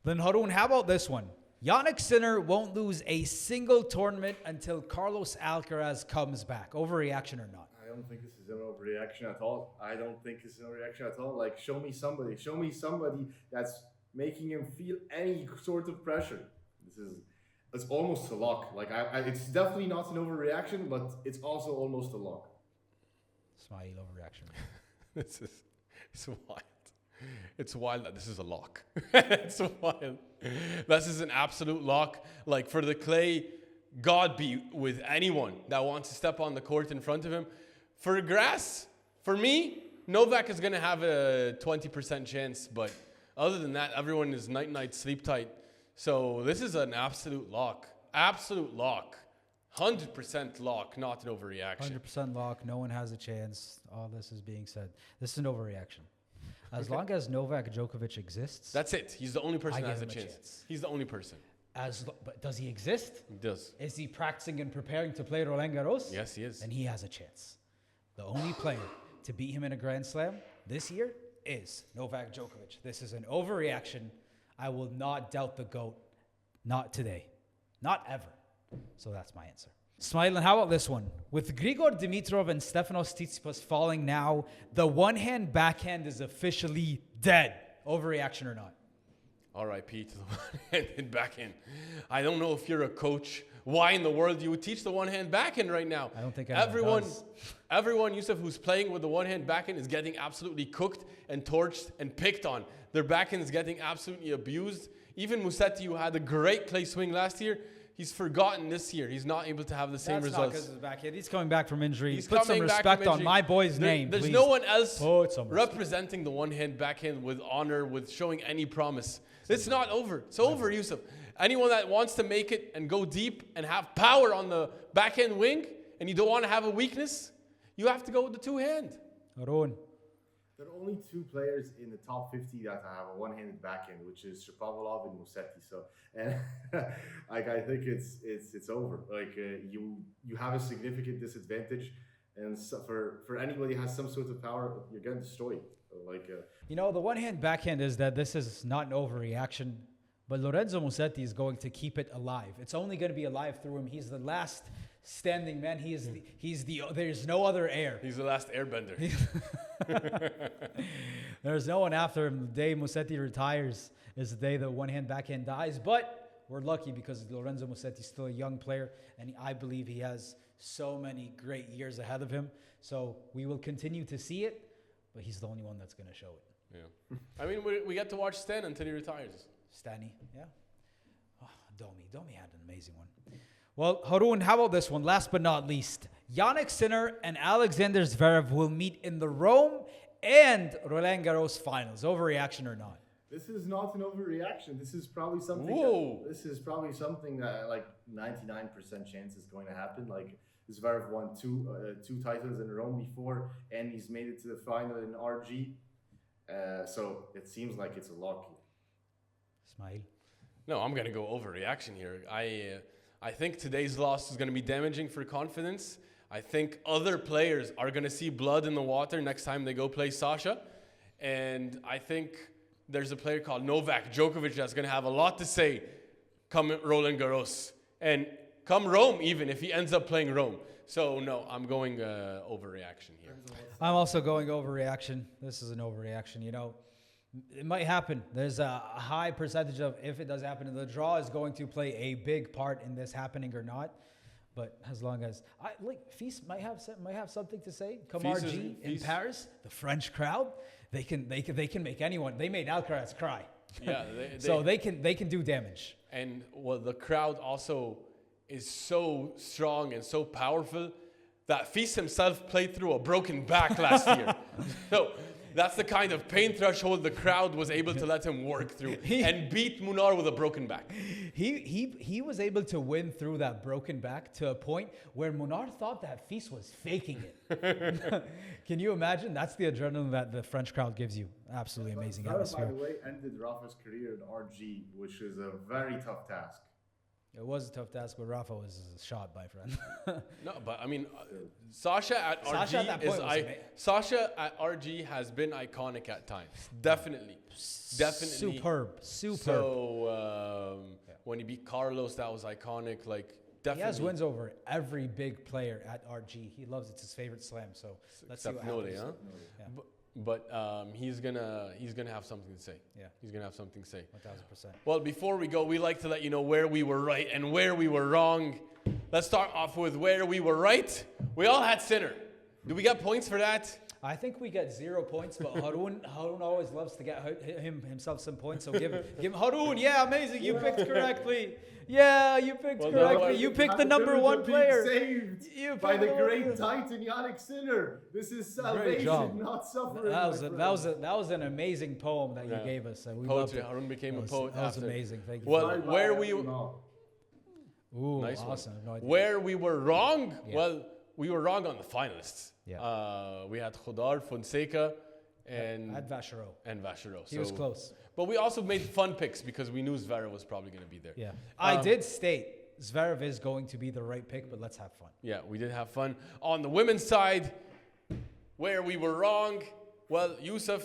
Then Haroon, how about this one? Jannik Sinner won't lose a single tournament until Carlos Alcaraz comes back. Overreaction or not? I don't think this is an overreaction at all. Like, show me somebody that's making him feel any sort of pressure. It's almost a lock. Like, it's definitely not an overreaction, but it's also almost a lock. Ismaeel, overreaction. It's wild. It's wild that this is a lock. It's wild. This is an absolute lock. Like, for the clay, God be with anyone that wants to step on the court in front of him. For grass, for me, Novak is going to have a 20% chance. But other than that, everyone is night-night, sleep tight. So this is an absolute lock. Absolute lock. 100% lock, not an overreaction. 100% lock. No one has a chance. All this is being said. This is an overreaction. As long as Novak Djokovic exists, that's it. He's the only person I that has a give him a chance. chance. He's the only person. But does he exist? He does. Is he practicing and preparing to play Roland Garros? Yes, he is. Then he has a chance. The only player to beat him in a Grand Slam this year is Novak Djokovic. This is an overreaction. I will not doubt the GOAT. Not today. Not ever. So that's my answer. Ismaeel, and how about this one? With Grigor Dimitrov and Stefanos Tsitsipas falling now, the one-hand backhand is officially dead. Overreaction or not? R.I.P. to the one-handed backhand. I don't know if you're a coach. Why in the world you would teach the one-hand backhand right now? I don't think everyone, Yousef, who's playing with the one-hand backhand is getting absolutely cooked and torched and picked on. Their backhand is getting absolutely abused. Even Musetti, who had a great play swing last year, he's forgotten this year. He's not able to have the same results. results. Not because of his backhand. He's coming back from injury. He's Put some respect on my boy's name, There's please. no one else Put some representing the one-hand backhand with honor, with showing any promise. It's not over. It's over, Yousef. Anyone that wants to make it and go deep and have power on the backhand wing, and you don't want to have a weakness, you have to go with the two-hand. Haroon. There are only two players in the top 50 that have a one-handed backhand, which is Shapovalov and Musetti. So, and like, I think it's over. Like, you have a significant disadvantage, and so for anybody who has some sort of power, you're getting destroyed. Like, you know, the one-hand backhand is that this is not an overreaction, but Lorenzo Musetti is going to keep it alive. It's only going to be alive through him. He's the last standing man. There's no other heir. He's the last airbender. There's no one after him. The day Musetti retires is the day the one-hand backhand dies. But we're lucky because Lorenzo Musetti is still a young player, and I believe he has so many great years ahead of him. So we will continue to see it, but he's the only one that's going to show it. Yeah. I mean, we get to watch Stan until he retires. Stani, yeah. Oh, Domi had an amazing one. Well, Haroon, how about this one? Last but not least, Jannik Sinner and Alexander Zverev will meet in the Rome and Roland Garros finals. Overreaction or not? This is not an overreaction. This is probably something. Whoa. This is probably something that like 99% chance is going to happen. Like Zverev won two titles in Rome before, and he's made it to the final in RG. So it seems like it's a lock here. Ismaeel? No, I'm gonna go overreaction here. I think today's loss is gonna be damaging for confidence. I think other players are gonna see blood in the water next time they go play Sascha, and I think there's a player called Novak Djokovic that's gonna have a lot to say come Roland Garros and come Rome, even if he ends up playing Rome. So no, I'm going overreaction here. I'm also going overreaction. This is an overreaction. You know, it might happen. There's a high percentage of if it does happen, the draw is going to play a big part in this happening or not. But as long as Fils might have something to say. Come RG in Paris, the French crowd, they can make anyone. They made Alcaraz cry. Yeah, so they can do damage. And well, the crowd also is so strong and so powerful that Fils himself played through a broken back last year. So that's the kind of pain threshold the crowd was able to let him work through and beat Munar with a broken back. He was able to win through that broken back to a point where Munar thought that Fils was faking it. Can you imagine? That's the adrenaline that the French crowd gives you. Absolutely amazing atmosphere. By the way, ended Rafa's career in RG, which is a very tough task. It was a tough task, but Rafa was shot, my friend. No, but I mean, Sascha at Sascha at RG has been iconic at times. Definitely. Superb. So when he beat Carlos, that was iconic. Like definitely. He has wins over every big player at RG. He loves it. It's his favorite slam. So let's see what happens. Huh? Yeah. But he's gonna have something to say. Yeah, he's gonna have something to say. 1000%. Well, before we go, we like to let you know where we were right and where we were wrong. Let's start off with where we were right. We all had Sinner. Do we get points for that? I think we get 0 points, but Haroon always loves to get himself some points. So give him Haroon. Yeah, amazing. You picked correctly. Yeah, you picked correctly. You picked the number one player. Saved by the great Titan Jannik Sinner. This is salvation, not suffering. That was an amazing poem that you gave us. We loved it. Haroon became a poet. That was amazing. Thank you. Well, where we nice awesome. No idea. Where we were wrong. Yeah. Well, we were wrong on the finalists. Yeah. We had Jodar, Fonseca, and Vachereau. He was close. But we also made fun picks because we knew Zverev was probably going to be there. Yeah. I did state Zverev is going to be the right pick, but let's have fun. Yeah, we did have fun. On the women's side, where we were wrong, well, Yousef,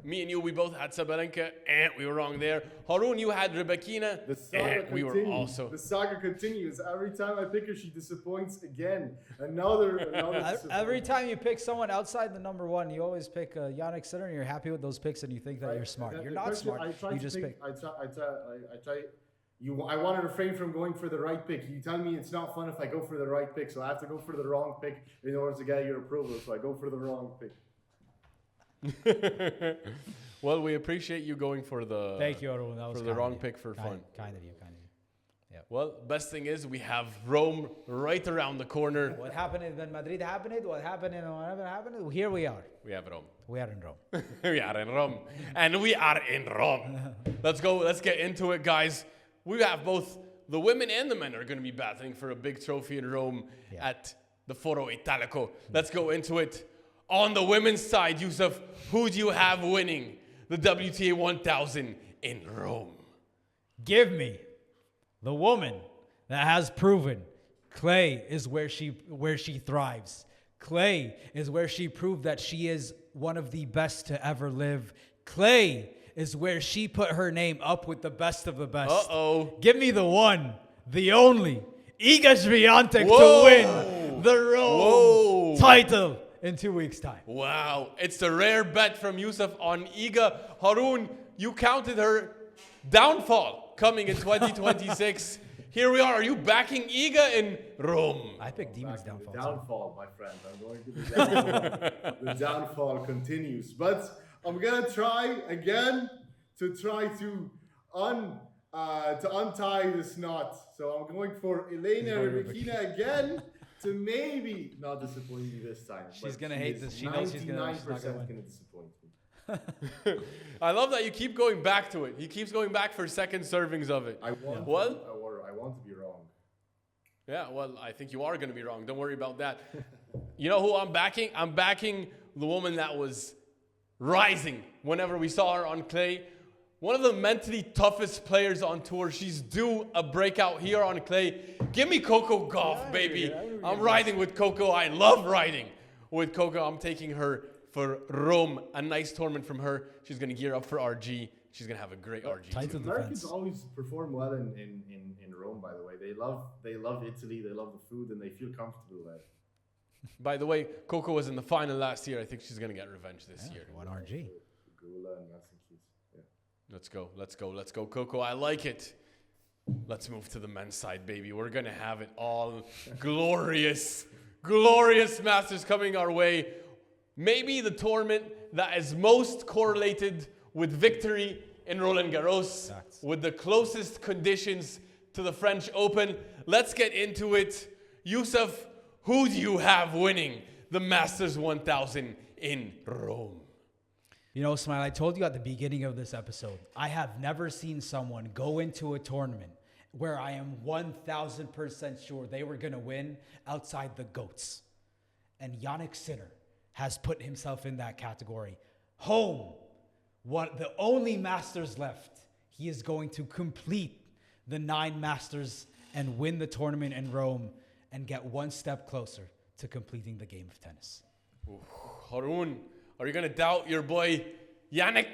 me and you, we both had Sabalenka, and we were wrong there. Haroon, you had Rebekina, and we were also... The saga continues. Every time I pick her, she disappoints again. Every time you pick someone outside the number one, you always pick Jannik Sinner, and you're happy with those picks, and you think that you're smart. You're not smart. You just pick. I want to refrain from going for the right pick. You tell me it's not fun if I go for the right pick, so I have to go for the wrong pick in order to get your approval. So I go for the wrong pick. Well, we appreciate you going for the thank you, Haroon. That was for the wrong pick for fun. Kind of you. Yeah. Well, best thing is we have Rome right around the corner. What happened in Madrid happened. What happened in whatever happened. Here we are. We have Rome. We are in Rome. We are in Rome, and we are in Rome. Let's go. Let's get into it, guys. We have both the women and the men are going to be battling for a big trophy in Rome at the Foro Italico. Let's go into it. On the women's side, Yousef, who do you have winning the WTA 1000 in Rome? Give me the woman that has proven clay is where she thrives. Clay is where she proved that she is one of the best to ever live. Clay is where she put her name up with the best of the best. Uh-oh. Give me the one, the only, Iga Swiatek to win the Rome title in 2 weeks' time. Wow. It's a rare bet from Yousef on Iga. Haroon, you counted her downfall coming in 2026. Here we are. Are you backing Iga in Rome? I picked Demon's Back to the downfall. downfall, my friend. I'm going to the downfall. The downfall continues. But I'm going to try again to untie this knot. So I'm going for Elena Rybakina again to maybe not disappoint me this time. She's going to hate this. She knows she's going to disappoint me. I love that you keep going back to it. He keeps going back for second servings of it. I want to be wrong. Yeah, well, I think you are going to be wrong. Don't worry about that. You know who I'm backing? I'm backing the woman that was rising whenever we saw her on clay. One of the mentally toughest players on tour. She's due a breakout here on clay. Give me Coco Gauff, baby. I'm riding with Coco. I love riding with Coco. I'm taking her for Rome. A nice tournament from her. She's going to gear up for RG. She's going to have a great RG. Americans always perform well in Rome, by the way. They love Italy. They love the food, and they feel comfortable there. By the way, Coco was in the final last year. I think she's going to get revenge this year. One RG. Let's go, Coco. I like it. Let's move to the men's side, baby. We're going to have it all. Glorious Masters coming our way. Maybe the tournament that is most correlated with victory in Roland Garros, with the closest conditions to the French Open. Let's get into it. Yousef, who do you have winning the Masters 1000 in Rome? You know, Ismaeel, I told you at the beginning of this episode, I have never seen someone go into a tournament where I am 1,000% sure they were going to win outside the GOATs. And Jannik Sinner has put himself in that category. Home, the only Masters left. He is going to complete the 9 Masters and win the tournament in Rome and get one step closer to completing the game of tennis. Haroon, are you going to doubt your boy Jannik?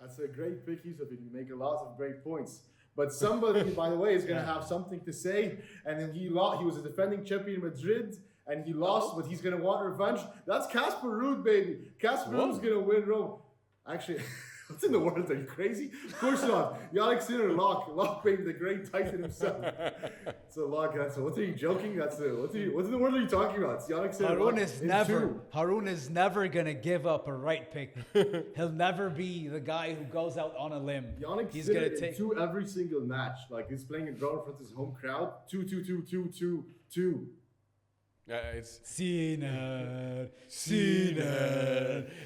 That's a great pick, Yousef. You make a lot of great points. But somebody, by the way, is going to have something to say. And then he lost. He was a defending champion in Madrid, and he lost, but he's going to want revenge. That's Casper Ruud, baby. Casper Ruud's going to win Rome. Actually, what's in the world? Are you crazy? Of course not. Jannik Sinner, lock, baby, the great Titan himself. It's a lock. What are you joking? What in the world are you talking about? It's Jannik Sinner. Haroon is never gonna give up a right pick. He'll never be the guy who goes out on a limb. He's gonna take 2 every single match. Like he's playing in Rome in front of his home crowd. 2. It's Sinner.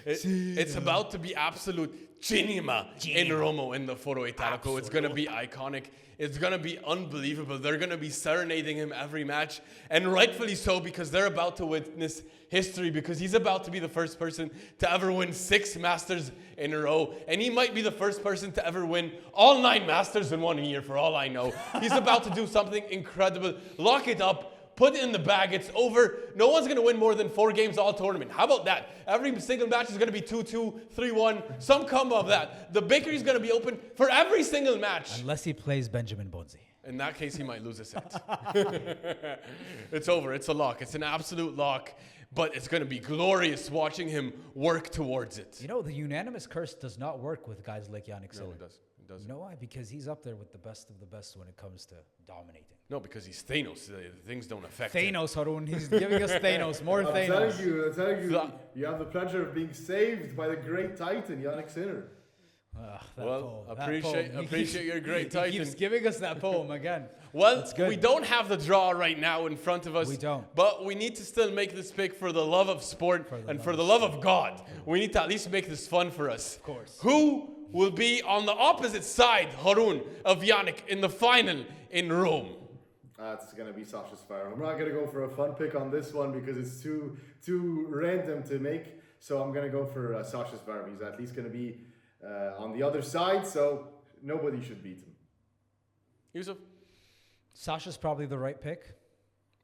It's about to be absolute cinema in Rome in the Foro Italico. It's going to be iconic. It's going to be unbelievable. They're going to be serenading him every match. And rightfully so, because they're about to witness history, because he's about to be the first person to ever win 6 Masters in a row. And he might be the first person to ever win all 9 Masters in 1 year, for all I know. He's about to do something incredible. Lock it up. Put it in the bag. It's over. No one's going to win more than 4 games all tournament. How about that? Every single match is going to be 2-2, 3-1, some combo of that. The bakery's going to be open for every single match. Unless he plays Benjamin Bonzi. In that case, he might lose a set. It's over. It's a lock. It's an absolute lock. But it's going to be glorious watching him work towards it. You know, the unanimous curse does not work with guys like Jannik Sinner. No, it does. You know why? Because he's up there with the best of the best when it comes to dominating. No, because he's Thanos. Things don't affect him. Thanos, Haroon. He's giving us Thanos. More Thanos. I'm telling you, you have the pleasure of being saved by the great Titan, Jannik Sinner. Appreciate your great Titan. He keeps giving us that poem again. Well, we don't have the draw right now in front of us. We don't. But we need to still make this pick for the love of sport and for the love of God. We need to at least make this fun for us. Of course. Who will be on the opposite side, Haroon, of Jannik in the final in Rome? It's going to be Sascha Zverev. I'm not going to go for a fun pick on this one because it's too random to make. So I'm going to go for Sascha Zverev. He's at least going to be on the other side, so nobody should beat him. Yousef? Sasha's probably the right pick.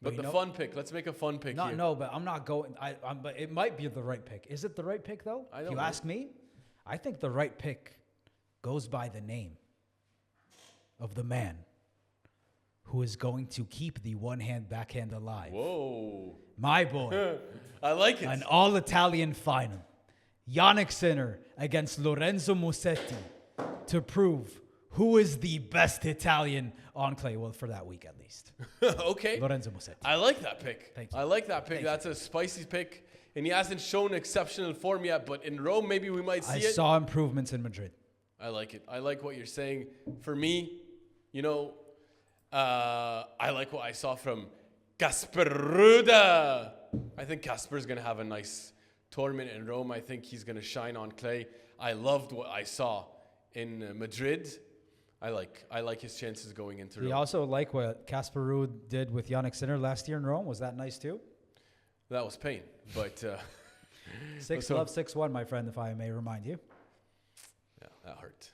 But the fun pick. Let's make a fun pick here. No, but I'm not going. But it might be the right pick. Is it the right pick, though? I don't know. know. Ask me, I think the right pick goes by the name of the man who is going to keep the one-hand backhand alive. Whoa. My boy. I like it. An all-Italian final. Jannik Sinner against Lorenzo Musetti to prove who is the best Italian on clay? Well, for that week at least. Okay. Lorenzo Musetti. I like that pick. Thank you. I like that pick. Thank That's a spicy pick. And he hasn't shown exceptional form yet, but in Rome, maybe we might see I it. saw improvements in Madrid. I like it. I like what you're saying. For me, you know, I like what I saw from Casper Ruud. I think Casper's going to have a nice tournament in Rome. I think he's going to shine on clay. I loved what I saw in Madrid. I like his chances going into Do you Rome. also like what Casper Ruud did with Jannik Sinner last year in Rome? Was that nice too? That was pain, but 6 so- love, 6-1, my friend, if I may remind you. yeah, that hurt.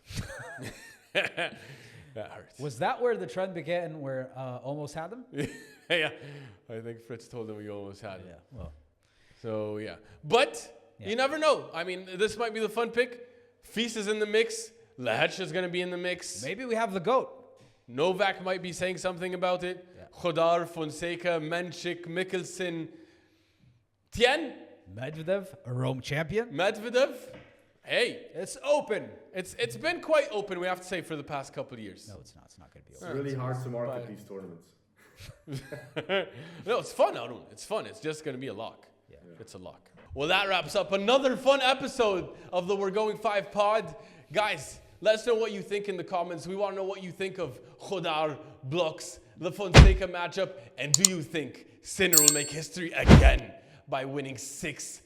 That hurts. Was that where the trend began, where almost had them? Yeah, I think Fritz told him we almost had it. Yeah, well. So yeah, but Yeah. you never know. I mean, this might be the fun pick. Feast is in the mix. Lehech is going to be in the mix. Maybe we have the GOAT. Novak might be saying something about it. Yeah. Jodar, Fonseca, Menchik, Mikkelsen, Tien, Medvedev, a Rome champion. Medvedev. Hey, It's open. it's been quite open, we have to say, for the past couple of years. No, it's not. It's not going to be It's open. really hard to market Bye. these tournaments. No, it's fun, Haroon. It's fun. It's just going to be a lock. Yeah. It's a lock. Well, that wraps up another fun episode of the We're Going 5 pod. Guys, let us know what you think in the comments. We want to know what you think of Jodar, Blockx, the Fonseca matchup. And do you think Sinner will make history again by winning 6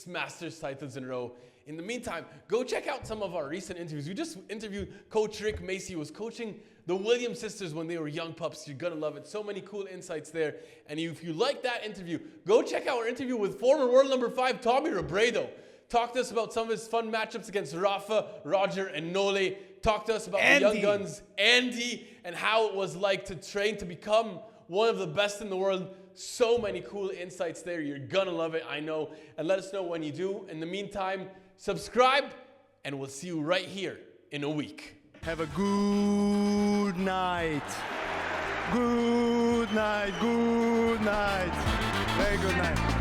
Masters titles in a row? In the meantime, go check out some of our recent interviews. We just interviewed Coach Rick Macy, who was coaching the Williams sisters when they were young pups. You're going to love it. So many cool insights there. And if you like that interview, go check out our interview with former world number 5, Tommy Robredo. Talk to us about some of his fun matchups against Rafa, Roger, and Nole. Talk to us about the young guns, Andy, and how it was like to train to become one of the best in the world. So many cool insights there. You're going to love it, I know. And let us know when you do. In the meantime, subscribe, and we'll see you right here in a week. Have a good night. Good night. Good night. Very good night.